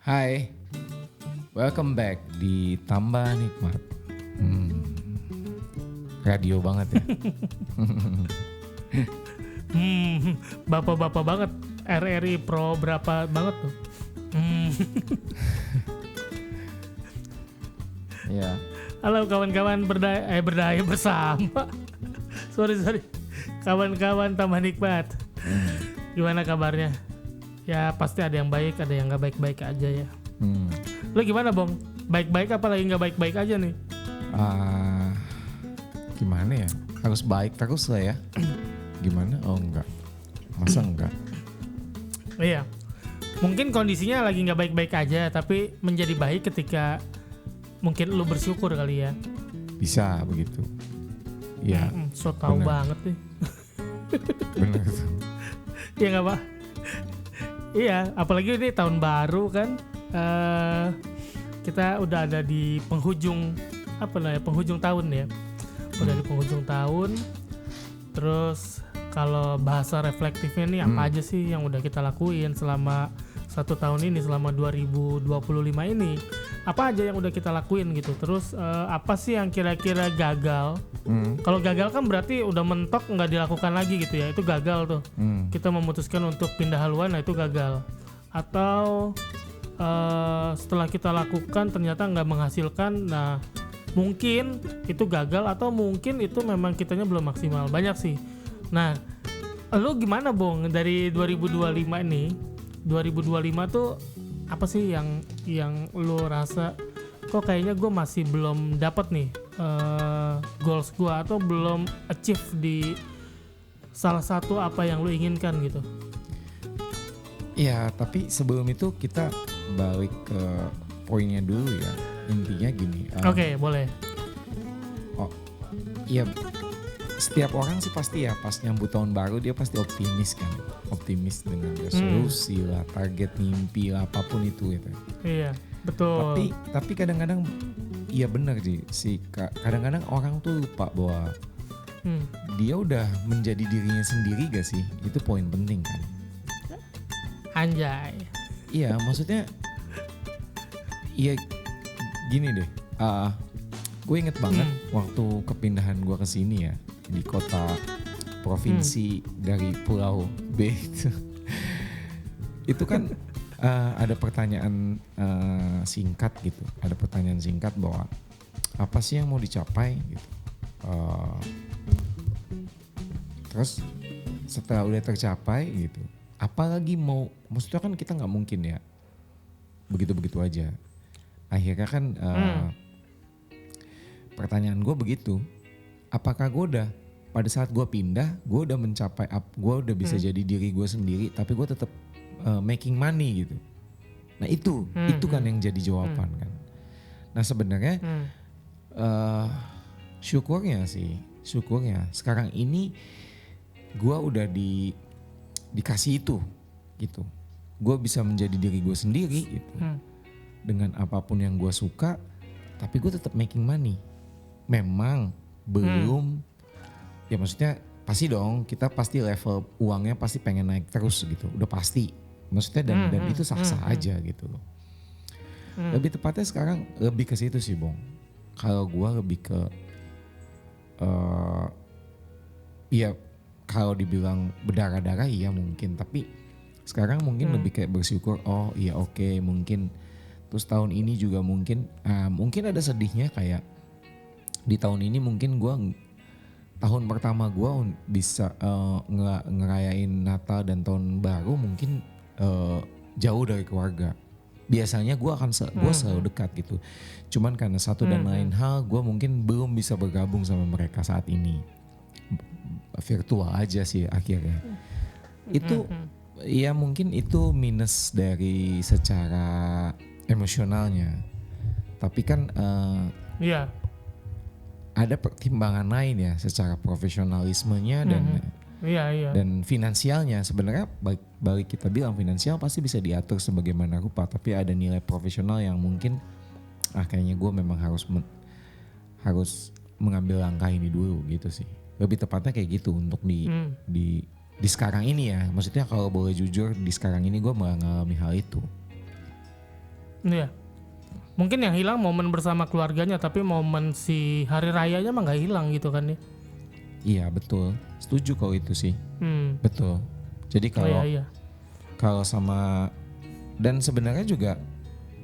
Hai, welcome back di Tambah Nikmat. Radio banget ya. Bapak-bapak banget. RRI Pro berapa banget tuh? Ya, Halo kawan-kawan berdaya bersama. sorry. Kawan-kawan Tambah Nikmat. Gimana kabarnya? Ya pasti ada yang baik, ada yang nggak baik-baik aja ya. Lo gimana Bong? Baik-baik apa lagi nggak baik-baik aja nih? Gimana ya? Harus baik terus lah ya. Gimana? Oh enggak, masa enggak? Iya. Mungkin kondisinya lagi nggak baik-baik aja, tapi menjadi baik ketika mungkin lo bersyukur kali ya. Bisa begitu. Iya. So tahu bener. banget nih. Bener. Iya nggak Pak? Iya, apalagi ini tahun baru kan. Kita udah ada di penghujung penghujung tahun ya. Udah di penghujung tahun. Terus kalau bahasa reflektifnya nih apa aja sih yang udah kita lakuin selama 1 tahun ini, selama 2025 ini? Apa aja yang udah kita lakuin gitu. Terus apa sih yang kira-kira gagal? Kalau gagal kan berarti udah mentok nggak dilakukan lagi gitu ya. Itu gagal tuh. Kita memutuskan untuk pindah haluan, nah itu gagal. Atau setelah kita lakukan ternyata nggak menghasilkan, nah mungkin itu gagal. Atau mungkin itu memang kitanya belum maksimal. Banyak sih. Nah, lu gimana Bong dari 2025 ini? 2025 tuh apa sih yang lu rasa kok kayaknya gue masih belum dapat nih goals gue, atau belum achieve di salah satu apa yang lu inginkan gitu? Ya, tapi sebelum itu kita balik ke poinnya dulu ya. Intinya gini. Oke, boleh. Oh, iya. Setiap orang sih pasti ya pas nyambut tahun baru dia pasti optimis kan. Optimis dengan resolusi lah, target, mimpi lah, apapun itu gitu. Iya, betul. Tapi kadang-kadang iya benar sih. Kadang-kadang orang tuh lupa bahwa dia udah menjadi dirinya sendiri gak sih? Itu poin penting kan. Anjay. Iya, maksudnya iya gini deh. Gue inget banget waktu kepindahan gue ke sini ya, di kota provinsi dari Pulau B itu kan ada pertanyaan singkat gitu. Ada pertanyaan singkat bahwa apa sih yang mau dicapai gitu. Terus setelah udah tercapai gitu, apalagi mau, maksudnya kan kita nggak mungkin ya begitu-begitu aja. Akhirnya kan pertanyaan gue begitu, apakah gue udah pada saat gue pindah, gue udah mencapai, gue udah bisa jadi diri gue sendiri, tapi gue tetap making money gitu. Nah itu kan yang jadi jawaban kan. Nah sebenarnya syukurnya sekarang ini gue udah dikasih itu gitu. Gue bisa menjadi diri gue sendiri gitu. Dengan apapun yang gue suka, tapi gue tetap making money. Memang belum, ya maksudnya pasti dong, kita pasti level uangnya pasti pengen naik terus gitu, udah pasti. Maksudnya dan itu sah-sah aja gitu loh. Lebih tepatnya sekarang lebih ke situ sih Bong. Kalau gue lebih ke, ya kalau dibilang berdarah-darah iya mungkin, tapi sekarang mungkin lebih kayak bersyukur, oh iya oke, mungkin. Terus tahun ini juga mungkin ada sedihnya kayak di tahun ini mungkin gue tahun pertama gue bisa ngerayain Natal dan tahun baru mungkin jauh dari keluarga. Biasanya gue akan gue selalu dekat gitu. Cuman karena satu dan lain hal gue mungkin belum bisa bergabung sama mereka saat ini. Virtual aja sih akhirnya. Itu ya mungkin itu minus dari secara emosionalnya, tapi kan ada pertimbangan lain ya secara profesionalismenya dan finansialnya. Sebenarnya balik kita bilang finansial pasti bisa diatur sebagaimana rupa, tapi ada nilai profesional yang mungkin kayaknya gue memang harus mengambil langkah ini dulu gitu sih. Lebih tepatnya kayak gitu untuk di sekarang ini ya. Maksudnya kalau boleh jujur di sekarang ini gue malah ngalami hal itu. Iya. Mungkin yang hilang momen bersama keluarganya, tapi momen si hari rayanya mah nggak hilang gitu kan ya. Iya betul, setuju kalau itu sih. Hmm. Betul. Jadi kalau Iya. kalau sama, dan sebenarnya juga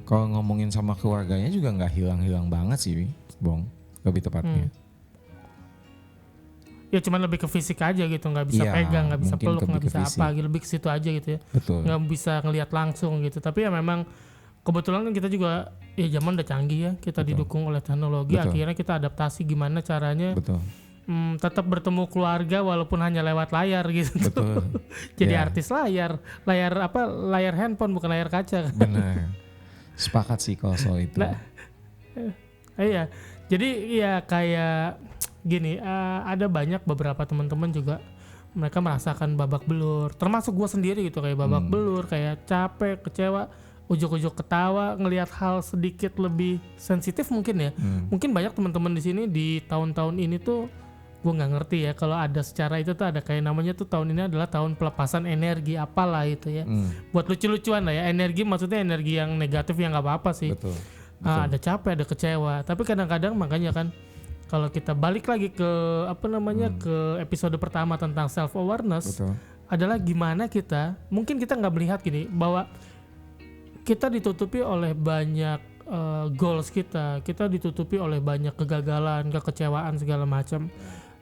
kalau ngomongin sama keluarganya juga nggak hilang-hilang banget sih, Bong. Lebih tepatnya. Ya cuman lebih ke fisik aja gitu, nggak bisa Iya, pegang, nggak bisa mungkin peluk, lebih nggak ke bisa fisik. apa gitu, lebih ke situ aja gitu ya. Betul. Nggak bisa ngelihat langsung gitu. Tapi ya memang kebetulan kan kita juga ya zaman udah canggih ya, kita Betul. didukung oleh teknologi. Betul. Akhirnya kita adaptasi gimana caranya Betul. tetap bertemu keluarga walaupun hanya lewat layar gitu. Betul. Jadi Ya. artis layar apa, layar handphone bukan layar kaca. Benar. Sepakat sih kalau soal itu. Nah, iya. Jadi ya kayak gini, ada banyak beberapa teman-teman juga mereka merasakan babak belur, termasuk gue sendiri gitu, kayak babak belur, kayak capek, kecewa, ujuk-ujuk ketawa ngelihat hal sedikit lebih sensitif mungkin ya. Mungkin banyak teman-teman di sini di tahun-tahun ini tuh gue nggak ngerti ya kalau ada secara itu tuh ada kayak namanya tuh tahun ini adalah tahun pelepasan energi apalah itu ya. Buat lucu-lucuan lah ya, energi maksudnya energi yang negatif yang nggak apa-apa sih. Betul. Ada capek, ada kecewa, tapi kadang-kadang makanya kan kalau kita balik lagi ke ke episode pertama tentang self awareness, Betul. adalah gimana kita mungkin kita nggak melihat gini bahwa kita ditutupi oleh banyak goals kita ditutupi oleh banyak kegagalan, kekecewaan segala macam.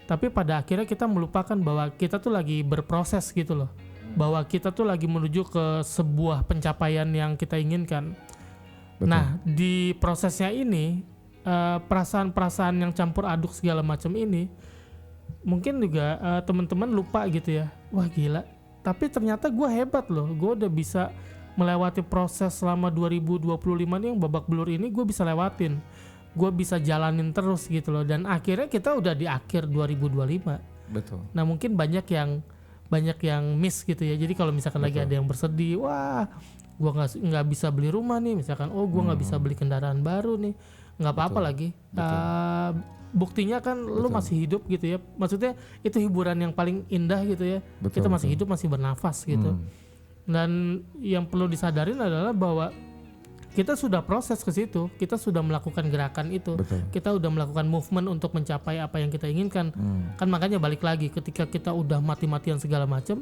Tapi pada akhirnya kita melupakan bahwa kita tuh lagi berproses gitu loh, bahwa kita tuh lagi menuju ke sebuah pencapaian yang kita inginkan. Betul. Nah, di prosesnya ini perasaan-perasaan yang campur aduk segala macam ini mungkin juga teman-teman lupa gitu ya. Wah gila, tapi ternyata gue hebat loh. Gue udah bisa melewati proses selama 2025 nih yang babak belur ini gue bisa lewatin. Gue bisa jalanin terus gitu loh. Dan akhirnya kita udah di akhir 2025. Betul. Nah mungkin banyak yang miss gitu ya. Jadi kalau misalkan lagi ada yang bersedih, wah gue nggak bisa beli rumah nih misalkan, oh gue nggak bisa beli kendaraan baru nih, nggak apa-apa lagi. Buktinya kan lu masih hidup gitu ya, maksudnya itu hiburan yang paling indah gitu ya. Kita masih hidup, masih bernafas gitu. Dan yang perlu disadarin adalah bahwa kita sudah proses ke situ, kita sudah melakukan gerakan itu. Betul. Kita udah melakukan movement untuk mencapai apa yang kita inginkan. Kan makanya balik lagi ketika kita udah mati-matian segala macam,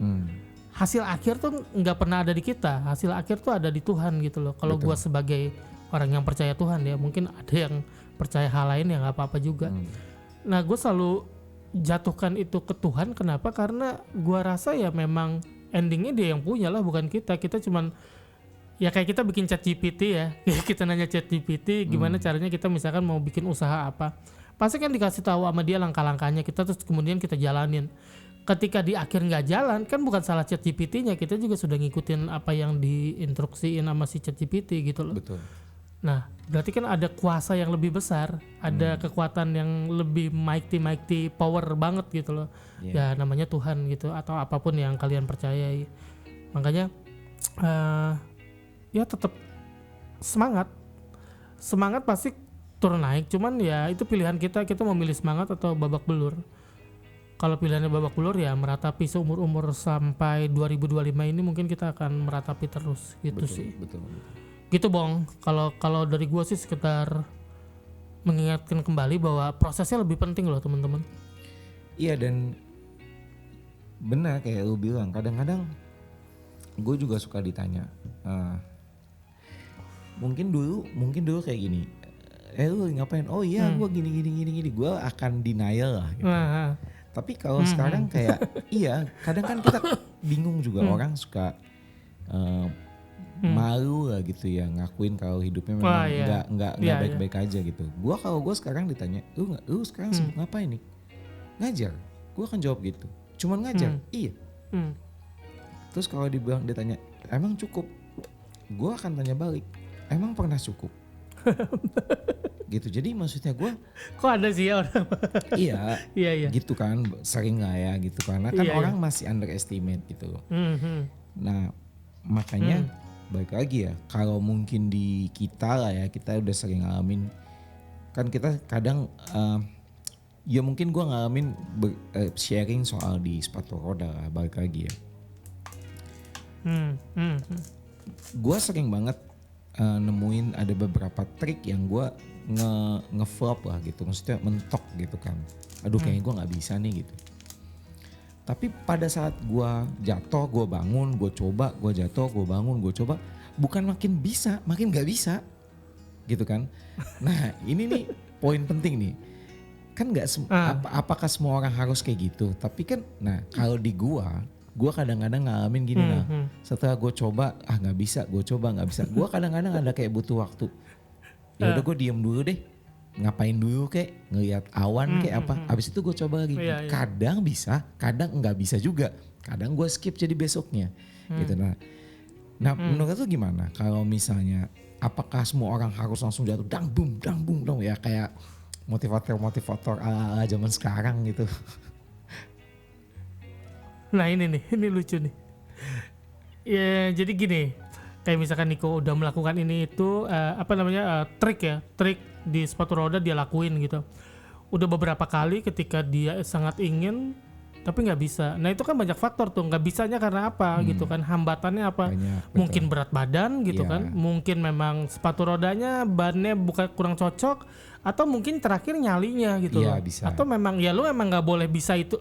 hasil akhir tuh nggak pernah ada di kita. Hasil akhir tuh ada di Tuhan gitu loh. Kalau gue sebagai orang yang percaya Tuhan ya, mungkin ada yang percaya hal lain ya nggak apa-apa juga. Nah gue selalu jatuhkan itu ke Tuhan. Kenapa? Karena gue rasa ya memang endingnya dia yang punya lah, bukan kita. Kita cuman ya kayak kita bikin ChatGPT ya. Kita nanya ChatGPT gimana caranya kita misalkan mau bikin usaha apa. Pasti kan dikasih tahu sama dia langkah-langkahnya, kita terus kemudian kita jalanin. Ketika di akhir nggak jalan kan bukan salah ChatGPT-nya, kita juga sudah ngikutin apa yang diinstruksiin sama si ChatGPT gitu loh. Betul. Nah berarti kan ada kuasa yang lebih besar, ada kekuatan yang lebih mighty power banget gitu loh. Ya namanya Tuhan gitu, atau apapun yang kalian percayai. Makanya ya tetap semangat pasti turun naik, cuman ya itu pilihan kita mau milih semangat atau babak belur. Kalau pilihannya babak belur ya meratapi seumur-umur sampai 2025 ini mungkin kita akan meratapi terus gitu sih. Betul. Gitu Bong, kalau dari gua sih sekedar mengingatkan kembali bahwa prosesnya lebih penting loh teman-teman. Iya, dan benar kayak lu bilang, kadang-kadang gue juga suka ditanya, mungkin dulu kayak gini, lu ngapain? Oh iya gue gini, gue akan denial lah gitu. Tapi kalau sekarang kayak iya, kadang kan kita bingung juga, orang suka malu lah gitu ya ngakuin kalau hidupnya memang nggak baik-baik aja gitu. Kalau gue sekarang ditanya, lu sekarang sibuk ngapain nih? Ngajar. Gue akan jawab gitu. Cuman ngajar. Iya. Terus kalau ditanya, emang cukup? Gue akan tanya balik, emang pernah cukup? Gitu. Jadi maksudnya gue, kok ada sih ya orang? Iya. Gitu kan, sering lah ya gitu, karena kan orang masih underestimate gitu. Nah makanya balik lagi ya, kalau mungkin di kita lah ya, kita udah sering ngalamin, kan kita kadang ya mungkin gue ngalamin sharing soal di sepatu roda lah, balik lagi ya. Gue sering banget nemuin ada beberapa trik yang gue nge-flop lah gitu, maksudnya mentok gitu kan. Aduh kayaknya gue nggak bisa nih gitu. Tapi pada saat gue jatuh, gue bangun, gue coba, gue jatuh, gue bangun, gue coba, bukan makin bisa, makin nggak bisa, gitu kan. Nah ini nih poin penting nih, kan nggak apakah semua orang harus kayak gitu? Tapi kan, nah kalau di gue kadang-kadang ngalamin gini setelah gue coba, nggak bisa, gue coba nggak bisa, gue kadang-kadang ada kayak butuh waktu. Ya udah gue diem dulu deh, ngapain dulu kayak ngelihat awan kayak apa, abis itu gue coba lagi. Kadang bisa, kadang nggak bisa juga, kadang gue skip jadi besoknya gitu. Nah menurut lu gimana kalau misalnya apakah semua orang harus langsung jatuh dang boom dong ya, kayak motivator ala zaman sekarang gitu? Nah ini lucu nih. Ya jadi gini, kayak misalkan Niko udah melakukan ini itu trik di sepatu roda dia lakuin gitu. Udah beberapa kali ketika dia sangat ingin tapi nggak bisa. Nah itu kan banyak faktor tuh, nggak bisanya karena apa gitu kan, hambatannya apa? Banyak, mungkin berat badan gitu kan, mungkin memang sepatu rodanya bannya bukan kurang cocok, atau mungkin terakhir nyalinya gitu loh. Bisa. Atau memang ya lu emang nggak boleh bisa itu.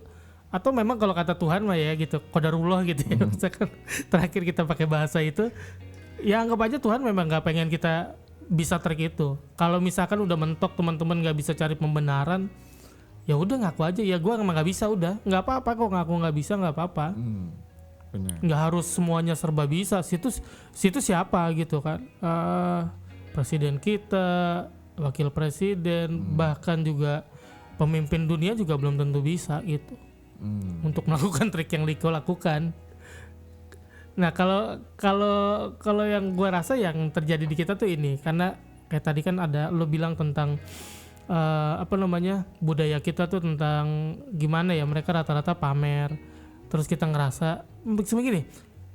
Atau memang kalau kata Tuhan mah ya gitu, qadarullah gitu ya. Misalkan terakhir kita pakai bahasa itu, ya anggap aja Tuhan memang nggak pengen kita bisa trik itu. Kalau misalkan udah mentok teman-teman nggak bisa cari pembenaran, ya udah ngaku aja ya gue emang nggak bisa, udah nggak apa-apa kok, ngaku nggak bisa nggak apa-apa. Benar. Nggak harus semuanya serba bisa. Situ siapa gitu kan? Presiden kita, wakil presiden, bahkan juga pemimpin dunia juga belum tentu bisa gitu. Untuk melakukan trik yang Liko lakukan. Nah kalau yang gue rasa yang terjadi di kita tuh ini, karena kayak tadi kan ada lo bilang tentang budaya kita tuh tentang gimana ya, mereka rata-rata pamer. Terus kita ngerasa begini,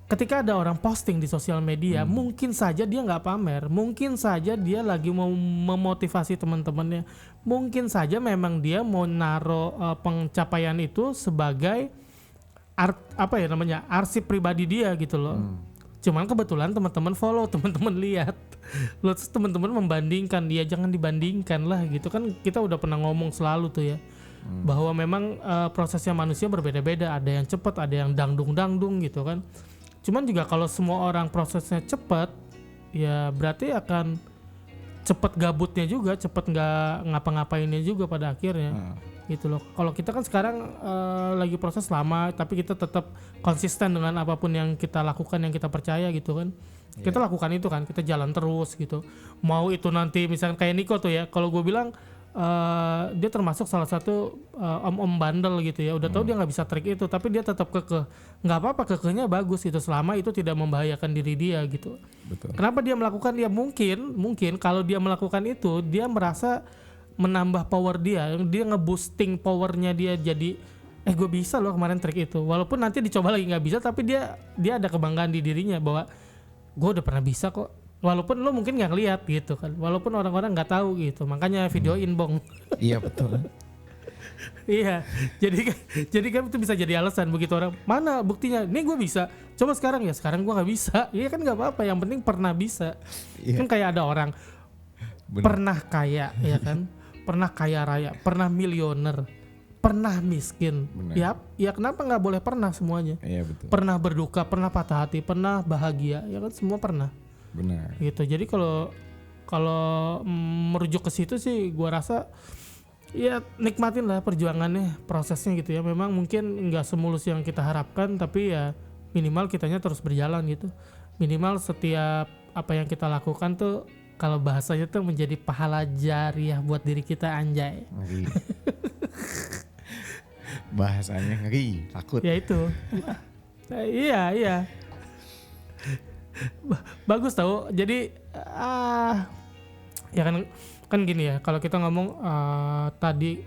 ketika ada orang posting di sosial media, mungkin saja dia nggak pamer, mungkin saja dia lagi mau memotivasi teman-temannya, mungkin saja memang dia mau naro pencapaian itu sebagai arsip pribadi dia gitu loh. Cuman kebetulan teman-teman follow, teman-teman lihat, terus teman-teman membandingkan dia, jangan dibandingkan lah gitu kan. Kita udah pernah ngomong selalu tuh ya, bahwa memang prosesnya manusia berbeda-beda, ada yang cepat, ada yang dangdung gitu kan. Cuman juga kalau semua orang prosesnya cepat, ya berarti akan cepat gabutnya juga, cepat nggak ngapa-ngapainnya juga pada akhirnya. Gitu loh. Kalau kita kan sekarang lagi proses lama, tapi kita tetap konsisten dengan apapun yang kita lakukan, yang kita percaya gitu kan. Kita lakukan itu kan, kita jalan terus gitu. Mau itu nanti misalkan kayak Niko tuh ya, kalau gue bilang dia termasuk salah satu om bandel gitu ya. Udah tahu dia nggak bisa trik itu, tapi dia tetap kekeh. Nggak apa-apa, kekehnya bagus itu selama itu tidak membahayakan diri dia gitu. Betul. Kenapa dia melakukan? Ya mungkin kalau dia melakukan itu, dia merasa menambah power dia ngeboosting powernya dia, jadi gue bisa loh kemarin trik itu, walaupun nanti dicoba lagi nggak bisa, tapi dia ada kebanggaan di dirinya bahwa gue udah pernah bisa kok, walaupun lo mungkin nggak ngeliat gitu kan, walaupun orang-orang nggak tahu gitu, makanya videoin bong. Iya betul. Iya, jadi kan itu bisa jadi alasan begitu orang, mana buktinya, nih gue bisa, coba sekarang gue nggak bisa, iya kan nggak apa-apa, yang penting pernah bisa. Kan kayak ada orang pernah kaya ya kan, pernah kaya raya, pernah milioner, pernah miskin. Ya kenapa nggak boleh pernah semuanya? Iya betul. Pernah berduka, pernah patah hati, pernah bahagia, ya kan, semua pernah. Benar. Gitu. Jadi kalau merujuk ke situ sih, gua rasa ya nikmatin lah perjuangannya, prosesnya gitu ya. Memang mungkin nggak semulus yang kita harapkan, tapi ya minimal kitanya terus berjalan gitu. Minimal setiap apa yang kita lakukan tuh, kalau bahasanya tuh menjadi pahala jariah buat diri kita, anjay. Ngeri. Bahasanya ngeri, takut. Ya itu. Iya. Bagus tau. Jadi ya kan gini ya. Kalau kita ngomong tadi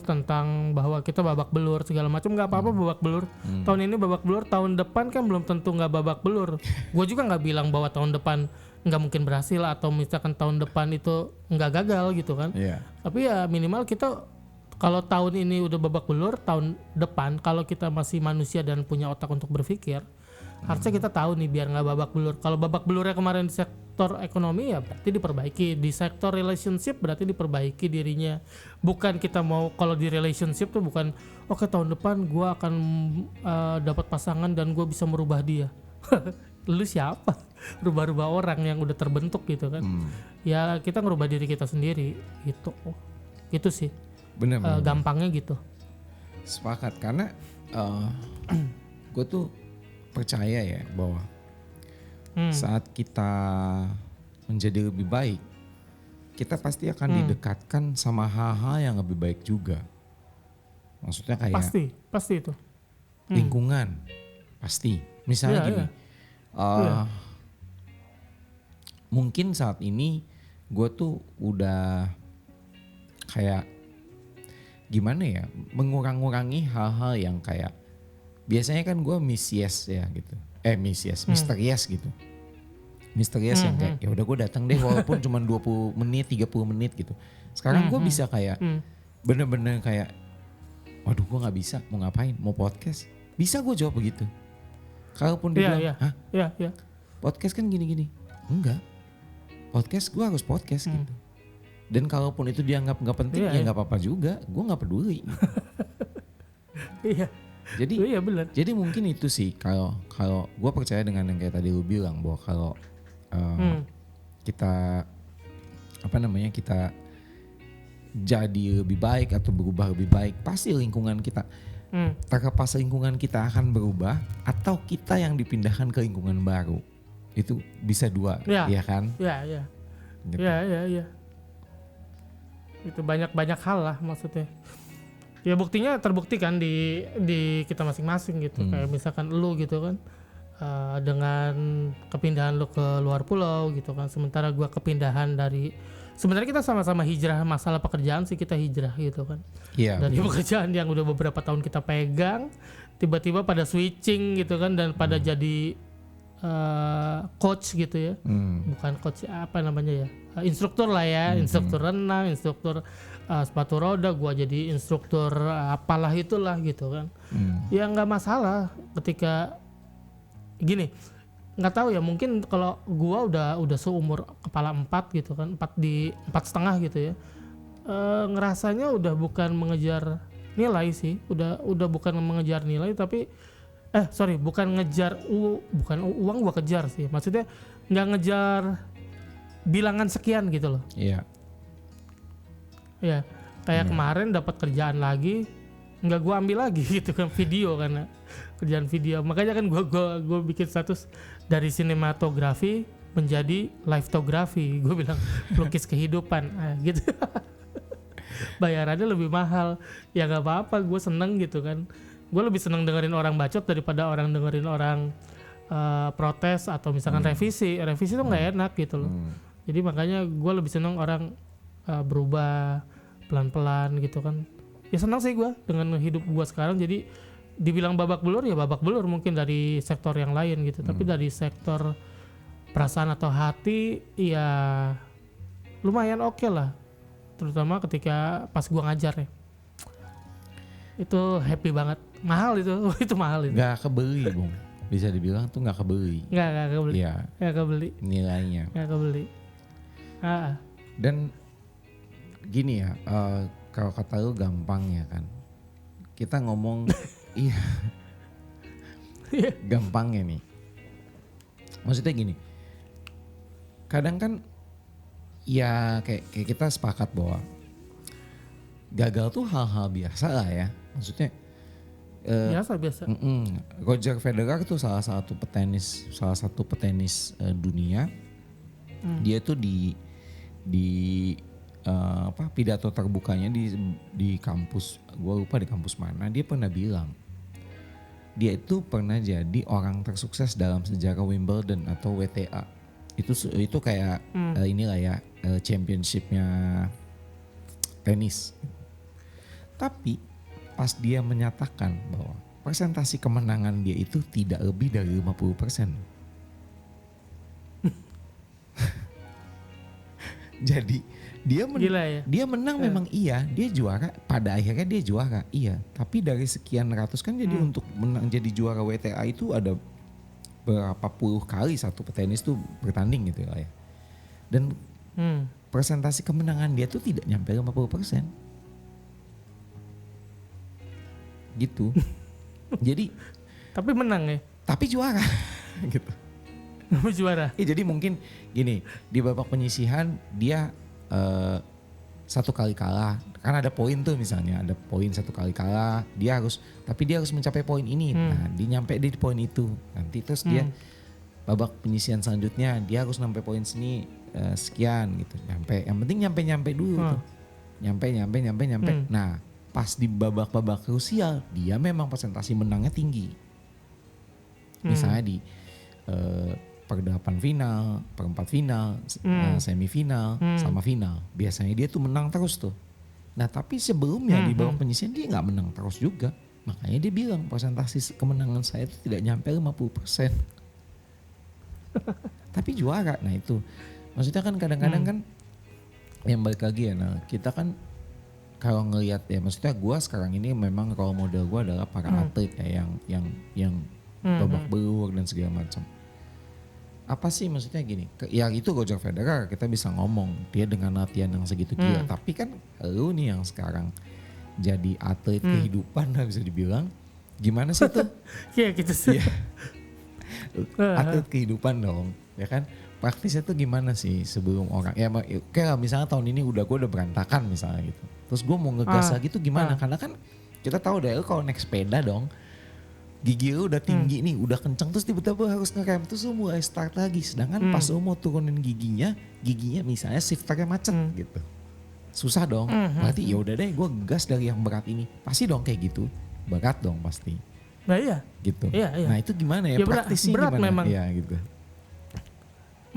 tentang bahwa kita babak belur segala macam, nggak apa-apa babak belur. Tahun ini babak belur, tahun depan kan belum tentu nggak babak belur. Gue juga nggak bilang bahwa tahun depan nggak mungkin berhasil, atau misalkan tahun depan itu nggak gagal gitu kan. Tapi ya minimal kita, kalau tahun ini udah babak belur, tahun depan kalau kita masih manusia dan punya otak untuk berpikir, harusnya kita tahu nih biar nggak babak belur. Kalau babak belurnya kemarin sektor ekonomi ya berarti diperbaiki, di sektor relationship berarti diperbaiki dirinya. Bukan kita mau, kalau di relationship tuh bukan oke tahun depan gue akan dapat pasangan dan gue bisa merubah dia. Lu siapa? Rubah-rubah orang yang udah terbentuk gitu kan. Ya kita ngerubah diri kita sendiri gitu. Itu sih. Bener. Gampangnya gitu. Sepakat, karena gue tuh percaya ya bahwa saat kita menjadi lebih baik, kita pasti akan didekatkan sama hal-hal yang lebih baik juga. Maksudnya kayak pasti itu. Lingkungan, pasti. Misalnya gini, mungkin saat ini gue tuh udah kayak gimana ya, mengurangi hal-hal yang kayak biasanya kan gue Miss Yes ya gitu. Mr. Yes gitu. Mr. Yes yang kayak ya udah gue datang deh walaupun cuma 20 menit, 30 menit gitu. Sekarang gue bisa kayak bener-bener kayak waduh gue gak bisa, mau ngapain, mau podcast. Bisa gue jawab begitu. Kalaupun dia bilang, hah? Iya. Podcast kan gini-gini. Enggak. Podcast gue harus podcast gitu. Dan kalaupun itu dianggap gak penting ya gak apa-apa juga. Gue gak peduli gitu. Iya. Jadi mungkin itu sih kalau gue percaya dengan yang kayak tadi lu bilang bahwa kalau kita kita jadi lebih baik atau berubah lebih baik, pasti lingkungan kita terlepas lingkungan kita akan berubah atau kita yang dipindahkan ke lingkungan baru. Itu bisa dua, ya kan? Iya. Gitu. Iya. Itu banyak hal lah maksudnya. Ya buktinya terbukti kan di kita masing-masing gitu. Kayak misalkan lu gitu kan dengan kepindahan lu ke luar pulau gitu kan. Sementara gua kepindahan dari, sebenarnya kita sama-sama hijrah, masalah pekerjaan sih kita hijrah gitu kan. Iya. Dari pekerjaan yang udah beberapa tahun kita pegang, tiba-tiba pada switching gitu kan dan pada jadi coach gitu ya. Bukan coach apa namanya ya. Instruktur lah ya, instruktur renang, instruktur sepatu roda, gua jadi instruktur apalah itulah gitu kan. Ya nggak masalah ketika gini, nggak tahu ya, mungkin kalau gua udah seumur kepala 4 gitu kan, 4,5 gitu ya, ngerasanya udah bukan mengejar nilai sih, udah bukan mengejar nilai tapi bukan ngejar bukan uang gua kejar sih, maksudnya nggak ngejar bilangan sekian gitu loh. Iya. Ya, kayak kemarin dapat kerjaan lagi, nggak gue ambil lagi gitu kan, video karena kerjaan video. Makanya kan gue bikin status dari sinematografi menjadi lifetografi. Gue bilang pelukis kehidupan, gitu. Bayarannya lebih mahal, ya nggak apa-apa, gue seneng gitu kan. Gue lebih seneng dengerin orang bacot daripada orang dengerin orang protes atau misalkan revisi tuh nggak enak gitu loh. Jadi makanya gue lebih seneng orang berubah pelan-pelan gitu kan. Ya senang sih gue dengan hidup gue sekarang. Jadi dibilang babak belur ya babak belur mungkin dari sektor yang lain gitu. Tapi dari sektor perasaan atau hati ya lumayan oke lah. Terutama ketika pas gue ngajar ya. Itu happy banget. Mahal itu. Itu mahal itu. Gak kebeli Bung. Bisa dibilang tuh gak kebeli. Gak kebeli. Iya. Gak kebeli. Nilainya. Gak kebeli. Dan gini ya, kalau kata lu gampang ya kan. Kita ngomong iya. Gampangnya nih. Maksudnya gini. Kadang kan ya kayak kita sepakat bahwa gagal tuh hal-hal biasa lah ya. Maksudnya biasa. Roger Federer tuh salah satu petenis dunia. Dia tuh di pidato terbukanya di kampus, gue lupa di kampus mana, dia pernah bilang dia itu pernah jadi orang tersukses dalam sejarah Wimbledon atau WTA. Itu kayak inilah ya, championshipnya tenis. Tapi pas dia menyatakan bahwa persentase kemenangan dia itu tidak lebih dari 50%. Jadi dia menang memang iya, dia juara, pada akhirnya dia juara iya. Tapi dari sekian ratus kan jadi untuk menang jadi juara WTA itu ada berapa puluh kali satu petenis tuh bertanding gitu lah ya. Dan Hmm. persentase kemenangan dia tuh tidak nyampe 50%. Gitu. Jadi Tapi menang ya. tapi juara gitu. Juara. Jadi mungkin gini, di babak penyisihan dia satu kali kalah, karena ada poin tuh, misalnya ada poin satu kali kalah, dia harus mencapai poin ini. Nah, dia nyampe di poin itu. Nanti terus dia babak penyisihan selanjutnya dia harus sampai poin sini sekian gitu. Yang penting nyampe dulu tuh. Nyampe. Nah, pas di babak-babak krusial dia memang persentase menangnya tinggi. Misalnya di perdelapan final, perempat final, semifinal, sama final. Biasanya dia tuh menang terus tuh. Nah, tapi sebelumnya di babak penyisihan dia nggak menang terus juga. Makanya dia bilang persentase kemenangan saya itu tidak nyampe 50%. Tapi juara. Nah itu. Maksudnya kan kadang-kadang kan yang balik lagi ya. Nah, kita kan kalau ngelihat ya, maksudnya gue sekarang ini memang role model gue adalah para atlet ya, yang babak belur dan segala macam. Apa sih maksudnya gini? Ya itu Roger Federer, kita bisa ngomong dia dengan latihan yang segitu gila. Tapi kan lu nih yang sekarang jadi atlet kehidupan lah bisa dibilang. Gimana sih tuh? Iya gitu sih. Atlet kehidupan dong, ya kan? Praktisnya tuh gimana sih sebelum orang? Ya kayak misalnya tahun ini gue udah berantakan misalnya gitu. Terus gue mau ngegas lagi tuh gimana? Karena kan kita tahu deh kalau naik sepeda dong, gigi lu udah tinggi nih, udah kenceng, terus tiba-tiba harus ngerem, terus lu mulai start lagi. Sedangkan pas lu mau turunin giginya misalnya shifternya macet gitu. Susah dong. Berarti ya udah deh gue gas dari yang berat ini. Pasti dong kayak gitu. Berat dong pasti. Nah iya. Gitu. Iya. Nah itu gimana ya, praktisnya berat gimana? Memang. Iya gitu.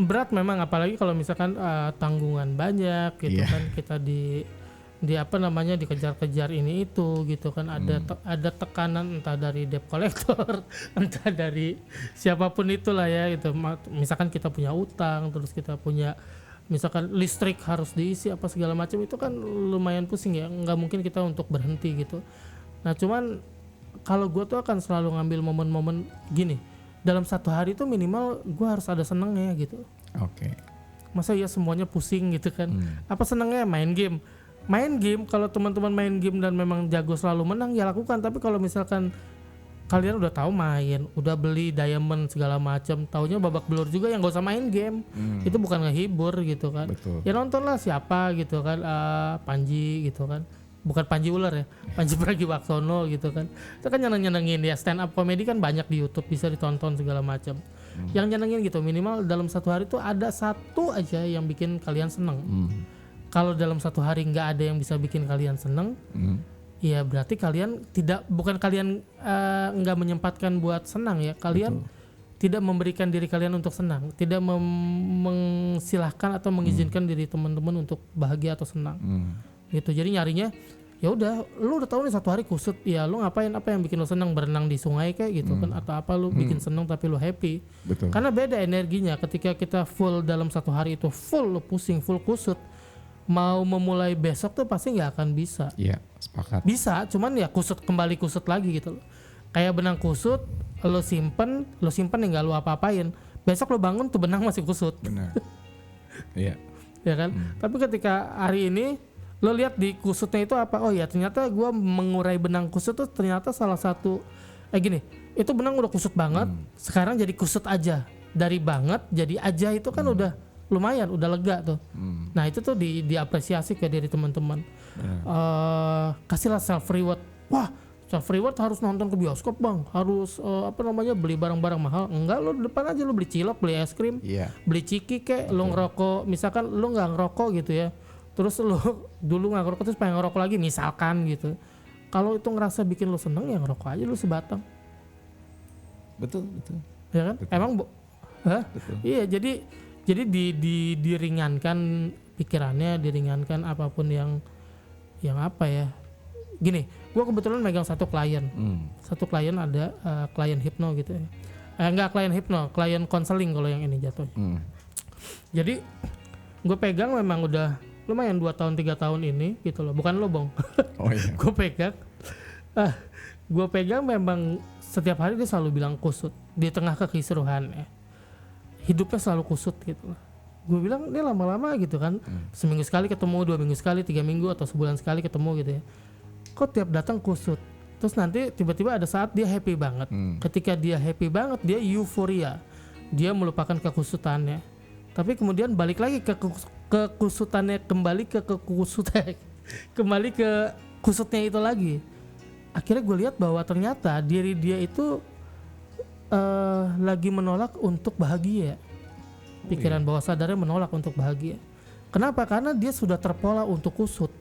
Berat memang, apalagi kalau misalkan tanggungan banyak gitu kan, kita di apa namanya dikejar-kejar ini itu gitu kan, ada tekanan entah dari debt collector entah dari siapapun itulah ya gitu. Misalkan kita punya utang, terus kita punya misalkan listrik harus diisi apa segala macam, itu kan lumayan pusing ya, nggak mungkin kita untuk berhenti gitu. Nah cuman kalau gue tuh akan selalu ngambil momen-momen gini, dalam satu hari tuh minimal gue harus ada senengnya gitu. Oke. Masa ya semuanya pusing gitu kan. Apa senengnya? Main game. Kalau teman-teman main game dan memang jago selalu menang ya lakukan. Tapi kalau misalkan kalian udah tahu main, udah beli diamond segala macam, taunya babak belur juga, yang gak usah main game. Itu bukan ngehibur gitu kan. Betul. Ya nontonlah siapa gitu kan, Panji gitu kan. Bukan Panji Ular ya, Panji Pragiwaksono gitu kan. Itu kan nyenengin ya, stand up comedy kan banyak di YouTube, bisa ditonton segala macam. Yang nyenengin gitu, minimal dalam satu hari tuh ada satu aja yang bikin kalian seneng. Kalau dalam satu hari nggak ada yang bisa bikin kalian seneng, ya berarti kalian bukan kalian nggak menyempatkan buat senang ya, kalian tidak memberikan diri kalian untuk senang, tidak mensilahkan atau mengizinkan diri teman-teman untuk bahagia atau senang. Gitu. Jadi nyarinya ya udah, lu udah tahu nih satu hari kusut, ya lu ngapain, apa yang bikin lu senang, berenang di sungai kayak gitu kan, atau apa lu bikin senang tapi lu happy. Betul. Karena beda energinya ketika kita full dalam satu hari itu, full lu pusing, full kusut, mau memulai besok tuh pasti nggak akan bisa. Iya, sepakat. Bisa, cuman ya kembali kusut lagi gitu loh. Kayak benang kusut, lu simpen ya nggak lu apa-apain, besok lu bangun tuh benang masih kusut. Benar. Iya. Ya kan? Tapi ketika hari ini lo lihat di kusutnya itu apa, oh ya ternyata gue mengurai benang kusut tuh ternyata salah satu gini, itu benang udah kusut banget, sekarang jadi kusut aja, dari banget jadi aja, itu kan udah lumayan, udah lega tuh. Nah itu tuh diapresiasi ke diri teman-teman. Kasihlah self reward. Wah, self reward harus nonton ke bioskop bang, harus beli barang-barang mahal. Enggak, lo depan aja lo beli cilok, beli es krim, beli ciki kek, lo ngerokok, misalkan lo nggak ngerokok gitu ya, terus lo dulu nggak ngerokok terus pengen ngerokok lagi misalkan gitu, kalau itu ngerasa bikin lo seneng ya ngerokok aja lo sebatang. Betul. Ya kan? Betul. Emang Betul. iya, jadi diringankan pikirannya, diringankan apapun yang apa ya. Gini, gue kebetulan megang satu klien ada klien hipno gitu ya. Enggak klien hipno, klien konseling kalau yang ini jatuhnya. Jadi gue pegang memang udah lumayan 2 tahun 3 tahun ini gitu loh, bukan lo bong. Oh iya. Gue pegang memang setiap hari dia selalu bilang kusut di tengah kekisruhan ya. Hidupnya selalu kusut gitu loh. gue bilang ini lama-lama gitu kan, seminggu sekali ketemu, 2 minggu sekali, 3 minggu atau sebulan sekali ketemu gitu ya, kok tiap datang kusut. Terus nanti tiba-tiba ada saat dia happy banget. Ketika dia happy banget, dia euforia, dia melupakan kekusutannya. Tapi kemudian balik lagi ke kekusutannya, kembali ke kusutnya itu lagi. Akhirnya gue lihat bahwa ternyata diri dia itu lagi menolak untuk bahagia. Pikiran bawah sadarnya menolak untuk bahagia. Kenapa? Karena dia sudah terpola untuk kusut.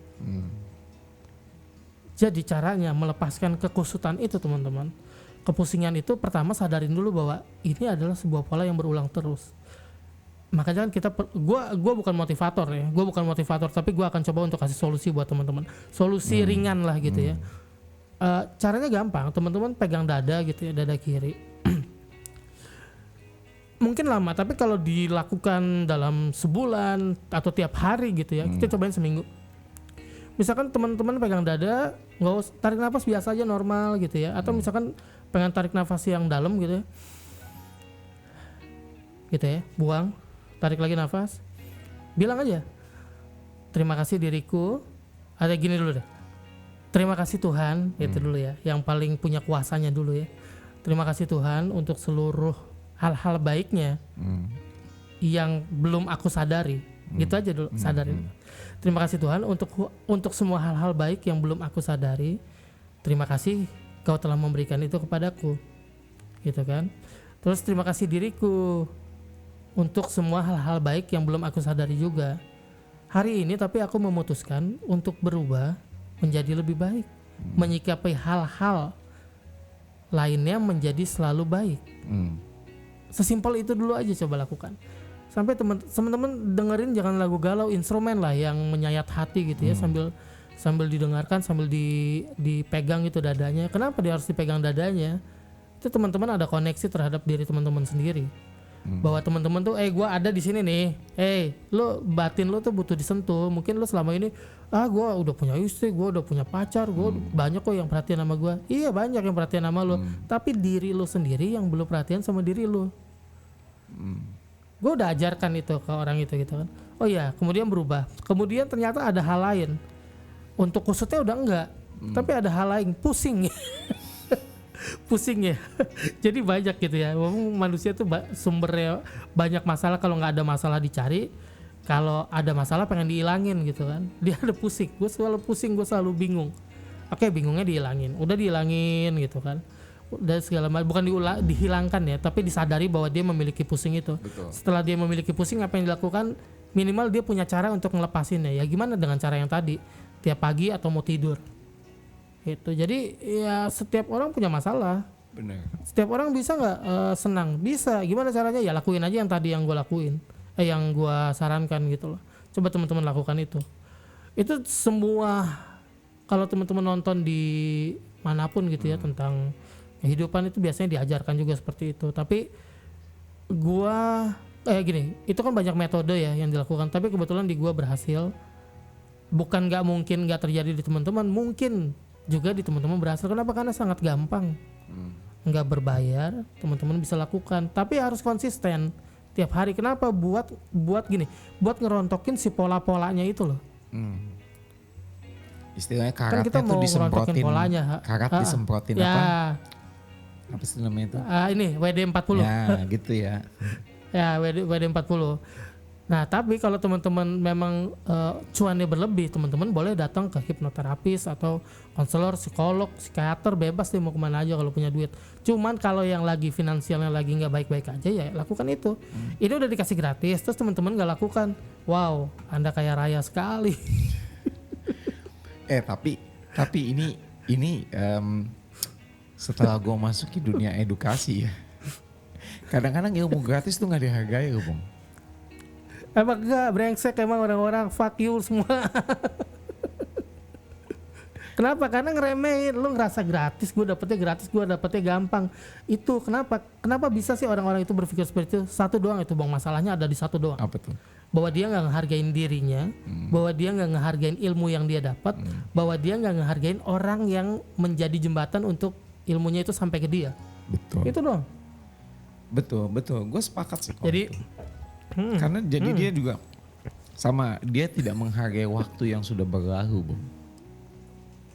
Jadi caranya melepaskan kekusutan itu, teman-teman, kepusingan itu, pertama sadarin dulu bahwa ini adalah sebuah pola yang berulang terus. Makanya kan gue bukan motivator ya, tapi gue akan coba untuk kasih solusi buat teman-teman, solusi ringan lah gitu ya. Caranya gampang, teman-teman pegang dada gitu ya, dada kiri. Mungkin lama, tapi kalau dilakukan dalam sebulan atau tiap hari gitu ya, kita cobain seminggu. Misalkan teman-teman pegang dada, nggak usah tarik nafas biasa aja normal gitu ya, atau misalkan pengen tarik nafas yang dalam gitu ya, buang, tarik lagi nafas, bilang aja, terima kasih diriku, ada gini dulu deh, terima kasih Tuhan, gitu dulu ya, yang paling punya kuasanya dulu ya, terima kasih Tuhan untuk seluruh hal-hal baiknya yang belum aku sadari, gitu aja dulu, sadarin. Terima kasih Tuhan untuk semua hal-hal baik yang belum aku sadari. Terima kasih Kau telah memberikan itu kepadaku, gitu kan. Terus terima kasih diriku untuk semua hal-hal baik yang belum aku sadari juga. Hari ini tapi aku memutuskan untuk berubah menjadi lebih baik, menyikapi hal-hal lainnya menjadi selalu baik. Sesimpel itu dulu aja, coba lakukan. Sampai teman-teman dengerin jangan lagu galau, instrumen lah yang menyayat hati gitu ya, sambil didengarkan, sambil dipegang itu dadanya. Kenapa dia harus dipegang dadanya? Itu teman-teman ada koneksi terhadap diri teman-teman sendiri. Bahwa teman-teman tuh, gua ada di sini nih. Lo batin lo tuh butuh disentuh. Mungkin lo selama ini, gua udah punya istri, gua udah punya pacar, gua banyak kok yang perhatian sama gua. Iya, banyak yang perhatian sama lo. Tapi diri lo sendiri yang belum perhatian sama diri lo. Gue udah ajarkan itu ke orang itu gitu kan. Oh iya, kemudian berubah. Kemudian ternyata ada hal lain. Untuk kusutnya udah enggak, tapi ada hal lain, pusing. Pusing ya. Jadi banyak gitu ya. Manusia tuh sumbernya banyak masalah. Kalau nggak ada masalah dicari, kalau ada masalah pengen dihilangin gitu kan. Dia ada pusing. Gue selalu pusing, gue selalu bingung. Oke, bingungnya dihilangin. Udah dihilangin gitu kan. Dan segala macam, bukan dihilangkan ya, tapi disadari bahwa dia memiliki pusing itu. Betul. Setelah dia memiliki pusing, apa yang dilakukan? Minimal dia punya cara untuk ngelepasinnya. Ya gimana dengan cara yang tadi? Tiap pagi atau mau tidur. Gitu. Jadi ya setiap orang punya masalah. Benar. Setiap orang bisa nggak senang? Bisa. Gimana caranya? Ya lakuin aja yang tadi yang gue lakuin, yang gue sarankan gitu loh. Coba teman-teman lakukan itu. Itu semua kalau teman-teman nonton di manapun gitu ya tentang kehidupan itu biasanya diajarkan juga seperti itu. Tapi gua gini, itu kan banyak metode ya yang dilakukan, tapi kebetulan di gua berhasil. Bukan nggak mungkin nggak terjadi di teman-teman, mungkin juga di teman-teman berhasil. Kenapa? Karena sangat gampang, nggak berbayar, teman-teman bisa lakukan. Tapi harus konsisten tiap hari. Kenapa? Buat gini, buat ngerontokin si pola-polanya itu loh. Istilahnya Kan karatnya kita mau tuh disemprotin polanya. karat disemprotin apa sih namanya itu? Ini WD-40. Ya gitu ya. Ya WD-40. Nah tapi kalau teman-teman memang cuannya berlebih, teman-teman boleh datang ke hipnoterapis atau konselor, psikolog, psikiater, bebas deh mau kemana aja kalau punya duit. Cuman kalau yang lagi finansialnya lagi nggak baik-baik aja ya lakukan itu. Ini udah dikasih gratis, terus teman-teman nggak lakukan. Wow, Anda kaya raya sekali. Tapi ini setelah gue masuk ke dunia edukasi ya, kadang-kadang ilmu gratis tuh nggak dihargai loh, Bung. Emang enggak, brengsek emang orang-orang, fuck you semua. Kenapa? Karena ngeremehin, lu ngerasa gratis, gue dapetnya gampang. Itu kenapa bisa sih orang-orang itu berpikir seperti itu? Satu doang itu Bang, masalahnya ada di satu doang. Apa tuh? Bahwa dia nggak ngehargain dirinya, bahwa dia nggak ngehargain ilmu yang dia dapat, bahwa dia nggak ngehargain orang yang menjadi jembatan untuk ilmunya itu sampai ke dia. Betul. Itu doang. Betul. Gue sepakat sih. Jadi Karena jadi dia juga sama, dia tidak menghargai waktu yang sudah berlalu, Bung.